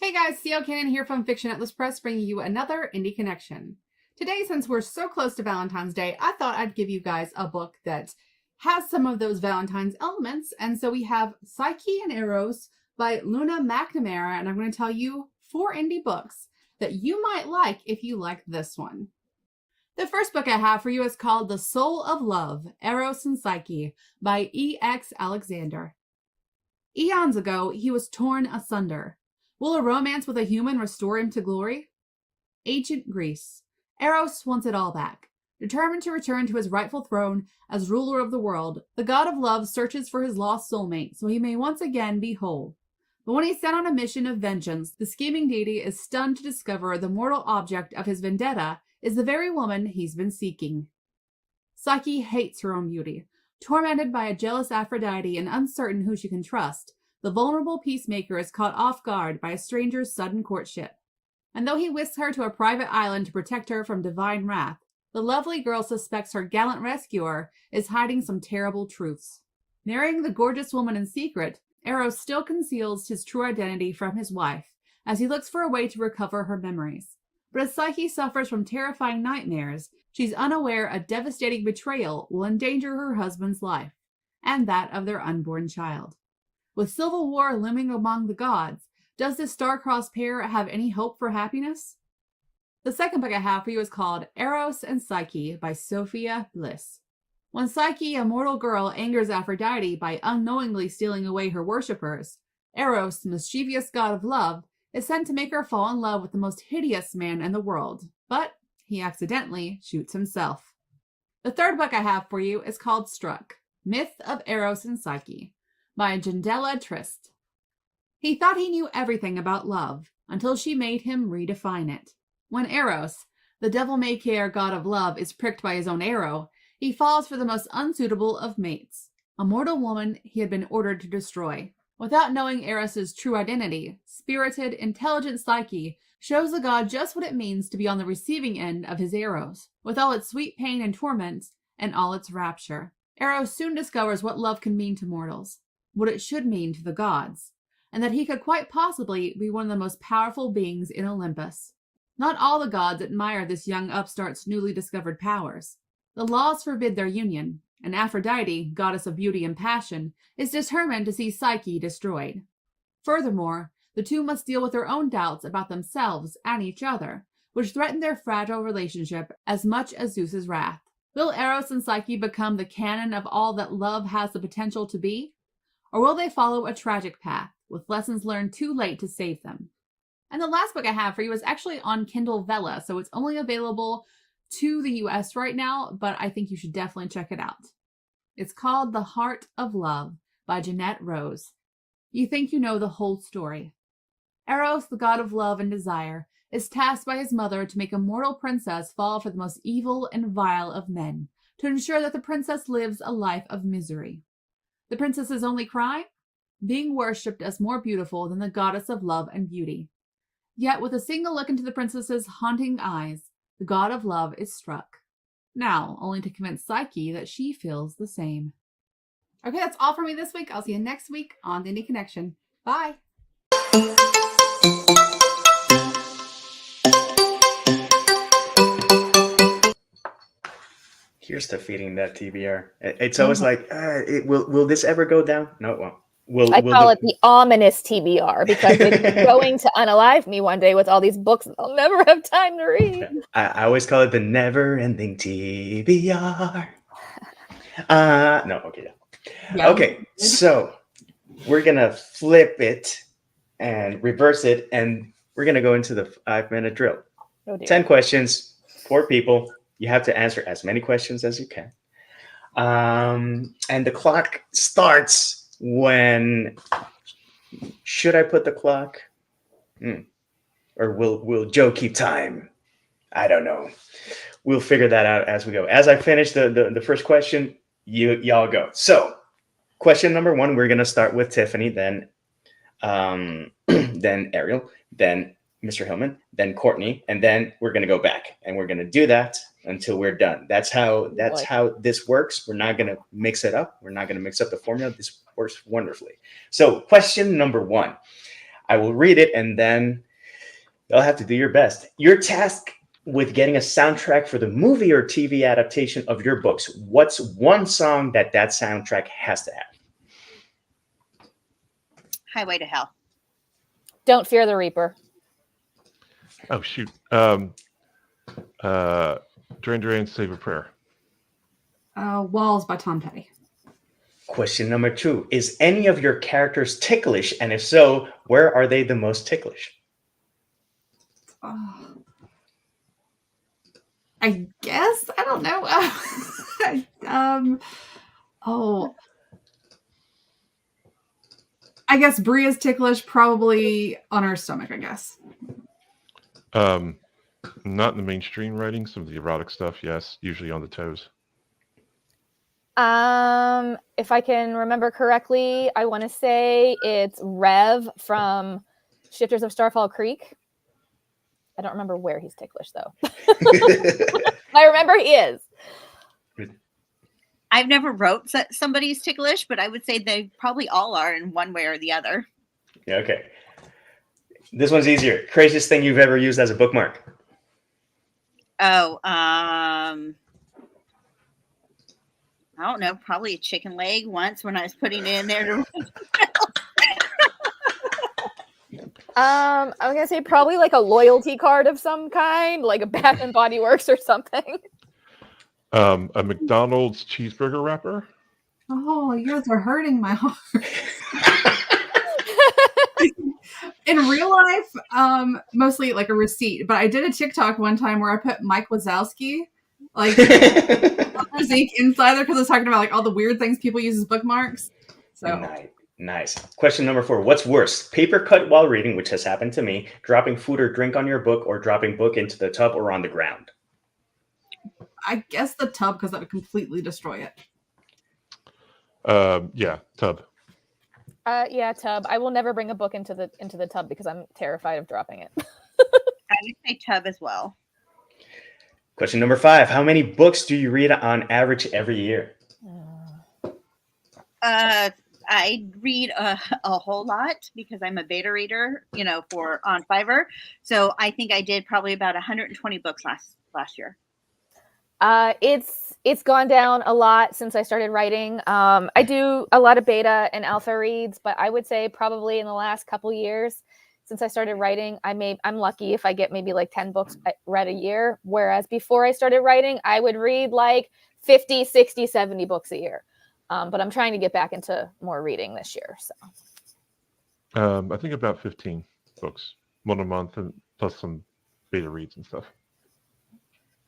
Hey guys, CL Cannon here from Fiction Atlas Press, bringing you another Indie Connection. Today, since we're so close to Valentine's Day, I thought I'd give you guys a book that has some of those Valentine's elements. And so we have Psyche and Eros by Luna McNamara, and I'm going to tell you 4 indie books that you might like if you like this one. The first book I have for you is called The Soul of Love, Eros and Psyche by E.X. Alexander. Eons ago, he was torn asunder. Will a romance with a human restore him to glory? Ancient Greece. Eros wants it all back. Determined to return to his rightful throne as ruler of the world, the god of love searches for his lost soulmate so he may once again be whole. But when he's sent on a mission of vengeance, the scheming deity is stunned to discover the mortal object of his vendetta is the very woman he's been seeking. Psyche hates her own beauty. Tormented by a jealous Aphrodite and uncertain who she can trust, the vulnerable peacemaker is caught off guard by a stranger's sudden courtship. And though he whisks her to a private island to protect her from divine wrath, the lovely girl suspects her gallant rescuer is hiding some terrible truths. Marrying the gorgeous woman in secret, Eros still conceals his true identity from his wife as he looks for a way to recover her memories. But as Psyche suffers from terrifying nightmares, she's unaware a devastating betrayal will endanger her husband's life and that of their unborn child. With civil war looming among the gods, does this star-crossed pair have any hope for happiness? The second book I have for you is called Eros and Psyche by Sophia Bliss. When Psyche, a mortal girl, angers Aphrodite by unknowingly stealing away her worshippers, Eros, the mischievous god of love, is sent to make her fall in love with the most hideous man in the world, but he accidentally shoots himself. The third book I have for you is called Struck, Myth of Eros and Psyche by Jandela Trist. He thought he knew everything about love until she made him redefine it. When Eros, the devil-may-care god of love, is pricked by his own arrow, he falls for the most unsuitable of mates, a mortal woman he had been ordered to destroy. Without knowing Eros's true identity, spirited, intelligent Psyche shows the god just what it means to be on the receiving end of his arrows, with all its sweet pain and torment and all its rapture. Eros soon discovers what love can mean to mortals, what it should mean to the gods, and that he could quite possibly be one of the most powerful beings in Olympus. Not all the gods admire this young upstart's newly discovered powers. The laws forbid their union, and Aphrodite, goddess of beauty and passion, is determined to see Psyche destroyed. Furthermore, the two must deal with their own doubts about themselves and each other, which threaten their fragile relationship as much as Zeus's wrath. Will Eros and Psyche become the canon of all that love has the potential to be? Or will they follow a tragic path, with lessons learned too late to save them? And the last book I have for you is actually on Kindle Vella, so it's only available to the US right now, but I think you should definitely check it out. It's called The Heart of Love by Jeanette Rose. You think you know the whole story. Eros, the god of love and desire, is tasked by his mother to make a mortal princess fall for the most evil and vile of men, to ensure that the princess lives a life of misery. The princess's only crime? Being worshipped as more beautiful than the goddess of love and beauty. Yet with a single look into the princess's haunting eyes, the god of love is struck. Now, only to convince Psyche that she feels the same. Okay, that's all for me this week. I'll see you next week on the Indie Connection. Bye! Here's to feeding that TBR. It's always like, will this ever go down? No, it won't. I call it the ominous TBR because it's going to unalive me one day with all these books that I'll never have time to read. I always call it the never-ending TBR. No, okay, Yeah. Okay, so we're gonna flip it and reverse it, and we're gonna go into the 5-minute drill. Oh dear. 10 questions, 4 people. You have to answer as many questions as you can. And the clock starts when. Should I put the clock? Or will Joe keep time? I don't know. We'll figure that out as we go. As I finish the first question, y'all go. So, question number 1, we're gonna start with Tiffany, then then Ariel, then Mr. Hillman, then Courtney, and then we're gonna go back, and we're gonna do that until we're done. That's how this works. We're not gonna mix it up. We're not gonna mix up the formula. This works wonderfully. So, question number 1. I will read it, and then you'll have to do your best. Your task with getting a soundtrack for the movie or TV adaptation of your books. What's one song that soundtrack has to have? Highway to Hell. Don't Fear the Reaper. Oh, shoot. Duran Duran, Save a Prayer. Walls by Tom Petty. Question number 2. Is any of your characters ticklish? And if so, where are they the most ticklish? I guess. I don't know. I guess Bria's ticklish, probably on her stomach, I guess. Not in the mainstream writing. Some of the erotic stuff, yes. Usually on the toes. If I can remember correctly, I want to say it's Rev from Shifters of Starfall Creek. I don't remember where he's ticklish, though. I remember he is. I've never wrote somebody's ticklish, but I would say they probably all are in one way or the other. Yeah, okay. This one's easier. Craziest thing you've ever used as a bookmark? Oh, I don't know. Probably a chicken leg once when I was putting it in there to I was gonna say probably like a loyalty card of some kind, like a Bath and Body Works or something. A McDonald's cheeseburger wrapper. Oh, you guys are hurting my heart. In real life, mostly like a receipt. But I did a TikTok one time where I put Mike Wazowski, like Zeke inside there because I was talking about like all the weird things people use as bookmarks. So Nice. Question number 4. What's worse? Paper cut while reading, which has happened to me, dropping food or drink on your book, or dropping book into the tub or on the ground? I guess the tub, because that would completely destroy it. Yeah, tub. Yeah, tub. I will never bring a book into the tub because I'm terrified of dropping it. I would say tub as well. Question number 5. How many books do you read on average every year? I read a whole lot because I'm a beta reader, on Fiverr. So I think I did probably about 120 books last year. It's gone down a lot since I started writing. I do a lot of beta and alpha reads, but I would say probably in the last couple years since I started writing, I'm lucky if I get maybe like 10 books read a year. Whereas before I started writing, I would read like 50, 60, 70 books a year. But I'm trying to get back into more reading this year. So I think about 15 books, one a month, and plus some beta reads and stuff.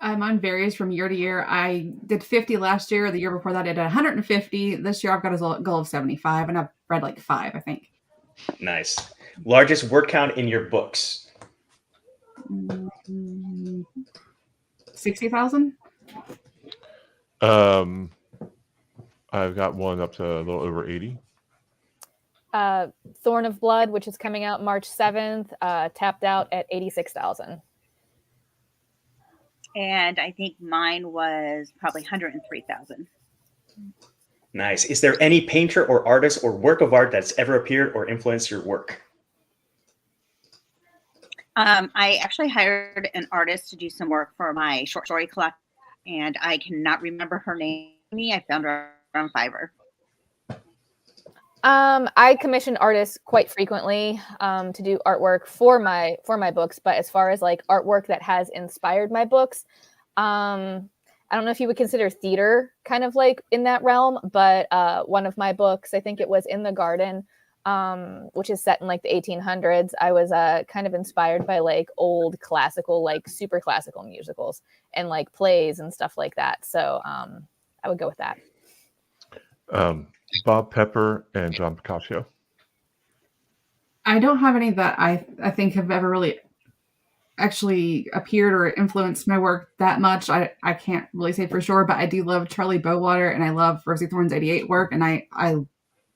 Mine varies from year to year. I did 50 last year. The year before that, I did 150. This year, I've got a goal of 75, and I've read like 5, I think. Nice. Largest word count in your books? 60,000. I've got one up to a little over 80. Thorn of Blood, which is coming out March 7th, tapped out at 86,000. And I think mine was probably 103,000. Nice. Is there any painter or artist or work of art that's ever appeared or influenced your work? I actually hired an artist to do some work for my short story collection, and I cannot remember her name. I found her on Fiverr. I commission artists quite frequently to do artwork for my books, but as far as like artwork that has inspired my books, I don't know if you would consider theater kind of like in that realm, but one of my books, I think it was In the Garden, which is set in like the 1800s. I was kind of inspired by like old classical, like super classical musicals and like plays and stuff like that. So I would go with that. Bob Pepper and John Picasso. I don't have any that I think have ever really actually appeared or influenced my work that much. I can't really say for sure, but I do love Charlie Bowater and I love Rosie Thorne's 88 work, and I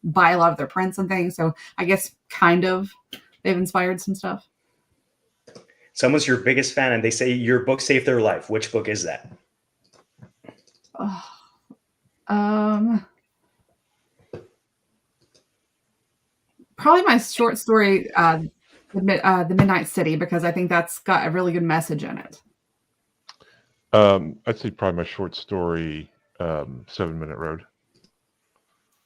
buy a lot of their prints and things. So I guess kind of they've inspired some stuff. Someone's your biggest fan and they say your book saved their life. Which book is that? Probably my short story, the Midnight City, because I think that's got a really good message in it. I'd say probably my short story, 7 Minute Road.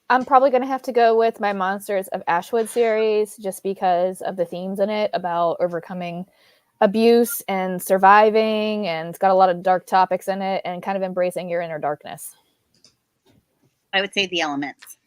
I'm probably going to have to go with my Monsters of Ashwood series just because of the themes in it about overcoming abuse and surviving, and it's got a lot of dark topics in it and kind of embracing your inner darkness. I would say The Elements.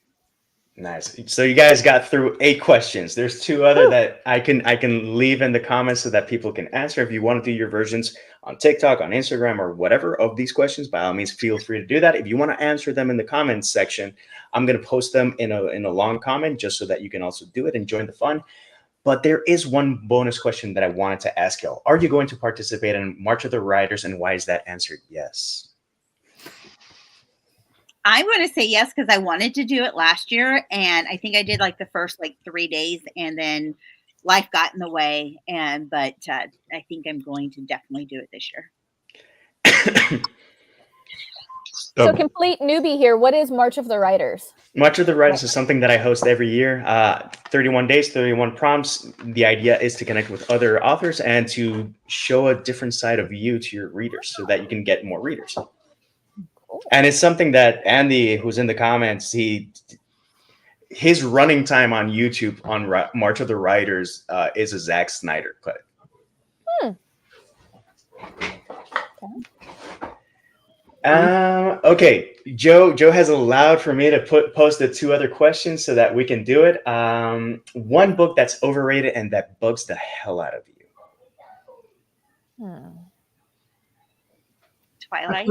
Nice. So you guys got through 8 questions. There's 2 other that I can leave in the comments so that people can answer. If you want to do your versions on TikTok, on Instagram, or whatever of these questions, by all means, feel free to do that. If you want to answer them in the comments section, I'm going to post them in a long comment just so that you can also do it and join the fun. But there is one bonus question that I wanted to ask y'all. Are you going to participate in March of the Writers, and why is that answered yes? I'm going to say yes because I wanted to do it last year, and I think I did like the first 3 days, and then life got in the way. But I think I'm going to definitely do it this year. So complete newbie here. What is March of the Writers? March of the Writers is something that I host every year. 31 days, 31 prompts. The idea is to connect with other authors and to show a different side of you to your readers so that you can get more readers. Cool. And it's something that Andy, who's in the comments, his running time on YouTube on March of the Writers is a Zack Snyder clip. Okay, Joe has allowed for me to post the 2 other questions so that we can do it. One book that's overrated and that bugs the hell out of you. Twilight.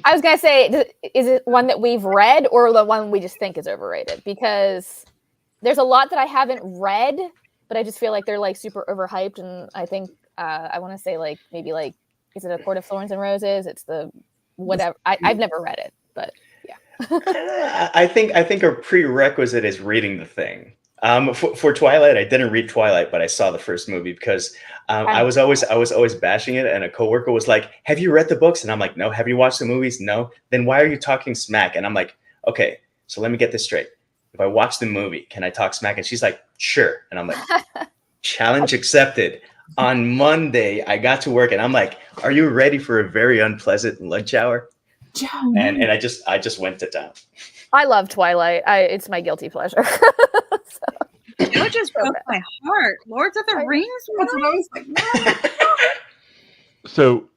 I was gonna say, is it one that we've read or the one we just think is overrated? Because there's a lot that I haven't read, but I just feel like they're like super overhyped, and I think I want to say like maybe like, is it A Court of Thorns and Roses? It's the whatever. I've never read it, but yeah. I think a prerequisite is reading the thing. For Twilight, I didn't read Twilight, but I saw the first movie because I was always bashing it, and a coworker was like, "Have you read the books?" And I'm like, "No." "Have you watched the movies?" "No." "Then why are you talking smack?" And I'm like, "Okay, so let me get this straight. If I watch the movie, can I talk smack?" And she's like, "Sure." And I'm like, "Challenge accepted." On Monday, I got to work, and I'm like, "Are you ready for a very unpleasant lunch hour?" And I just went to town. I love Twilight. It's my guilty pleasure. It just broke my heart. Lords of the Rings. That's what I was like. So,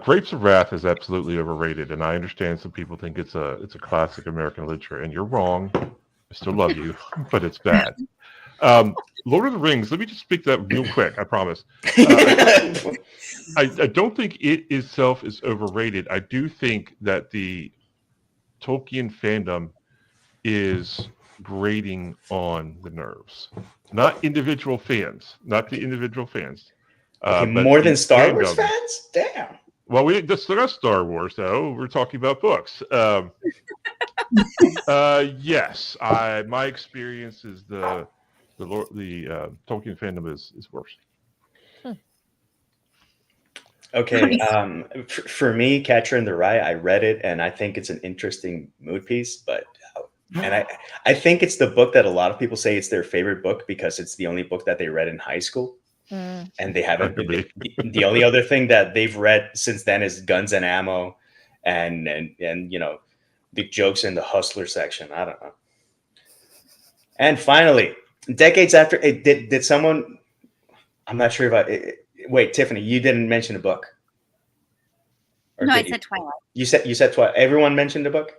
Grapes of Wrath is absolutely overrated, and I understand some people think it's a classic American literature, and you're wrong. I still love you, but it's bad. Lord of the Rings. Let me just speak that real quick. I promise. I don't think it itself is overrated. I do think that the Tolkien fandom is grating on the nerves, not individual fans, not the individual fans. Okay, more than Star Wars fans? Damn. Well, that's not Star Wars, though. We're talking about books. Yes, my experience is the Tolkien fandom is worse. Okay, for me, Catcher in the Rye, I read it and I think it's an interesting mood piece, but and I think it's the book that a lot of people say it's their favorite book because it's the only book that they read in high school. And they haven't. The only other thing that they've read since then is Guns and Ammo, and the jokes in the hustler section. I don't know. And finally, decades after, did someone? I'm not sure if wait, Tiffany, you didn't mention a book. Or No, I did you? said Twilight. You said Twilight. Everyone mentioned the book.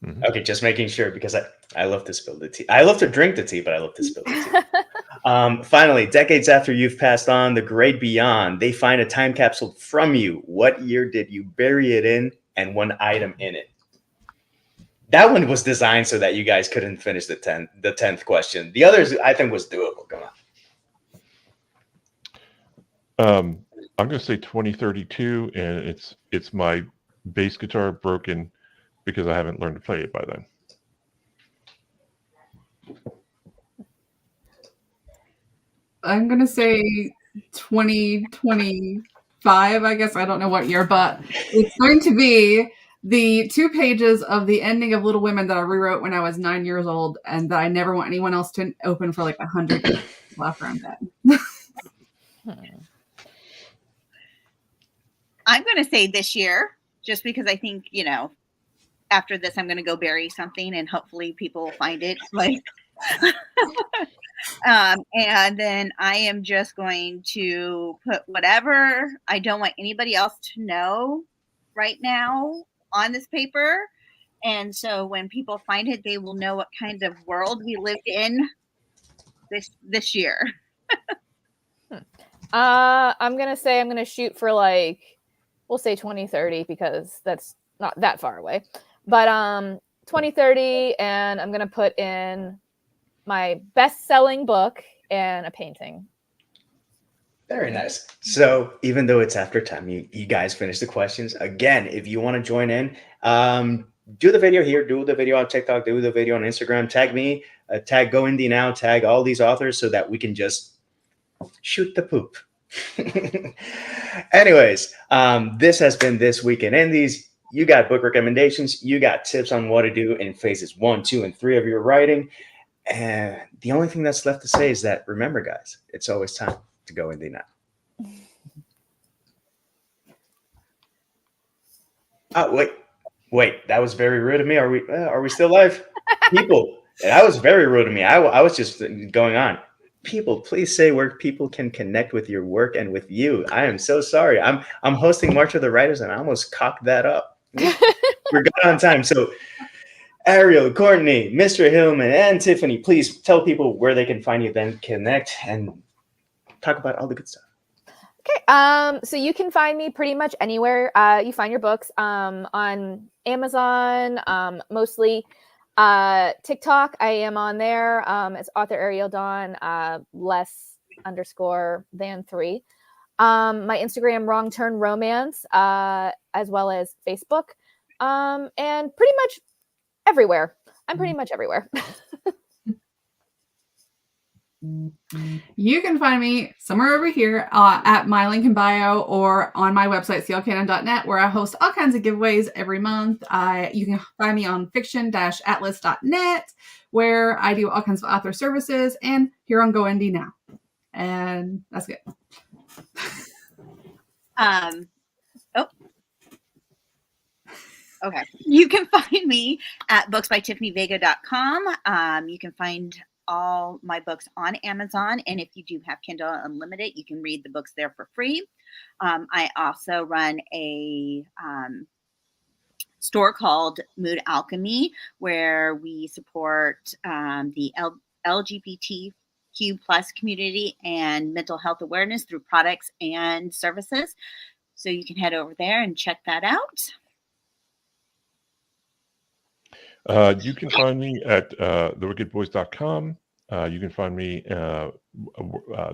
Mhm. Okay, just making sure because I love to spill the tea. I love to drink the tea, but I love to spill the tea. Finally, decades after you've passed on, the great beyond, they find a time capsule from you. What year did you bury it in, and one item in it? That one was designed so that you guys couldn't finish the 10th question. The others, I think, was doable. Come on. I'm going to say 2032, and it's my bass guitar broken because I haven't learned to play it by then. I'm going to say 2025, I guess. I don't know what year, but it's going to be the 2 pages of the ending of Little Women that I rewrote when I was 9 years old and that I never want anyone else to open for like 100 years left around that. I'm going to say this year, just because I think, after this, I'm going to go bury something and hopefully people will find it. Like, and then I am just going to put whatever I don't want anybody else to know right now on this paper. And so when people find it, they will know what kind of world we lived in this year. I'm going to shoot for we'll say 2030 because that's not that far away. But 2030, and I'm going to put in my best-selling book and a painting. Very nice. So even though it's after time, you guys finish the questions. Again, if you want to join in, do the video here, do the video on TikTok, do the video on Instagram, tag me, tag Go Indie Now, tag all these authors so that we can just shoot the poop. Anyways, this has been This Week in Indies. You got book recommendations. You got tips on what to do in phases 1, 2, and 3 of your writing. And the only thing that's left to say is that, remember, guys, it's always time to go indie now. Wait, that was very rude of me. Are we still live? People, that was very rude of me. I was just going on. People, please say where people can connect with your work and with you. I am so sorry. I'm hosting March of the Writers and I almost cocked that up. We're good on time. So Ariel, Courtney, Mr. Hillman, and Tiffany, please tell people where they can find you, then connect and talk about all the good stuff. Okay. So you can find me pretty much anywhere you find your books, on Amazon, mostly. TikTok, I am on there. It's author Ariel Dawn, less_than3. My Instagram, Wrong Turn Romance, as well as Facebook, and pretty much everywhere. I'm pretty much everywhere. You can find me somewhere over here at my link in bio or on my website, clcanon.net, where I host all kinds of giveaways every month. You can find me on fiction-atlas.net, where I do all kinds of author services, and here on Go Indie Now. And that's good. Okay. You can find me at booksbytiffanyvega.com. You can find all my books on Amazon, and if you do have Kindle Unlimited, you can read the books there for free. I also run a store called Mood Alchemy, where we support the LGBTQ plus community and mental health awareness through products and services. So you can head over there and check that out. You can find me at thewickedboys.com. You can find me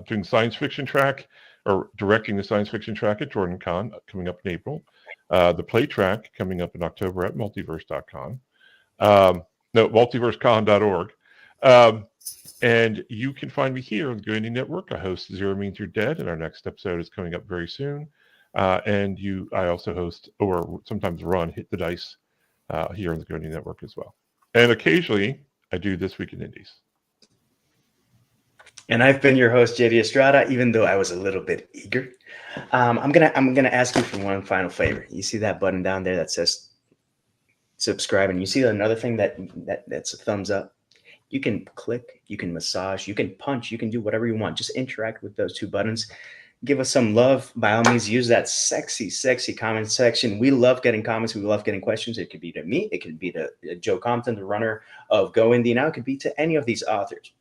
doing science fiction track or directing the science fiction track at JordanCon coming up in April. The play track coming up in October at multiverse.com. Multiversecon.org. And you can find me here on the Go Indie Network. I host Zero Means You're Dead, and our next episode is coming up very soon. I also host, or sometimes run, Hit the Dice here on the Go Indie Network as well. And occasionally, I do This Week in Indies. And I've been your host, JD Estrada, even though I was a little bit eager. I'm gonna ask you for one final favor. You see that button down there that says subscribe, and you see another thing that's a thumbs up, you can click, you can massage, you can punch, you can do whatever you want. Just interact with those two buttons. Give us some love. By all means, use that sexy comment section. We love getting comments. We love getting questions. It could be to me. It could be to Joe Compton, the runner of Go Indie Now. It could be to any of these authors.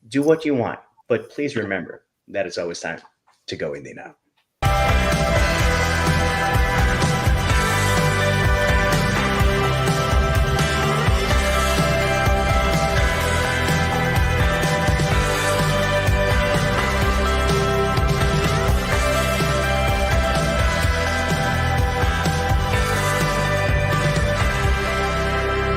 Do what you want, but please remember that it's always time to go indie now.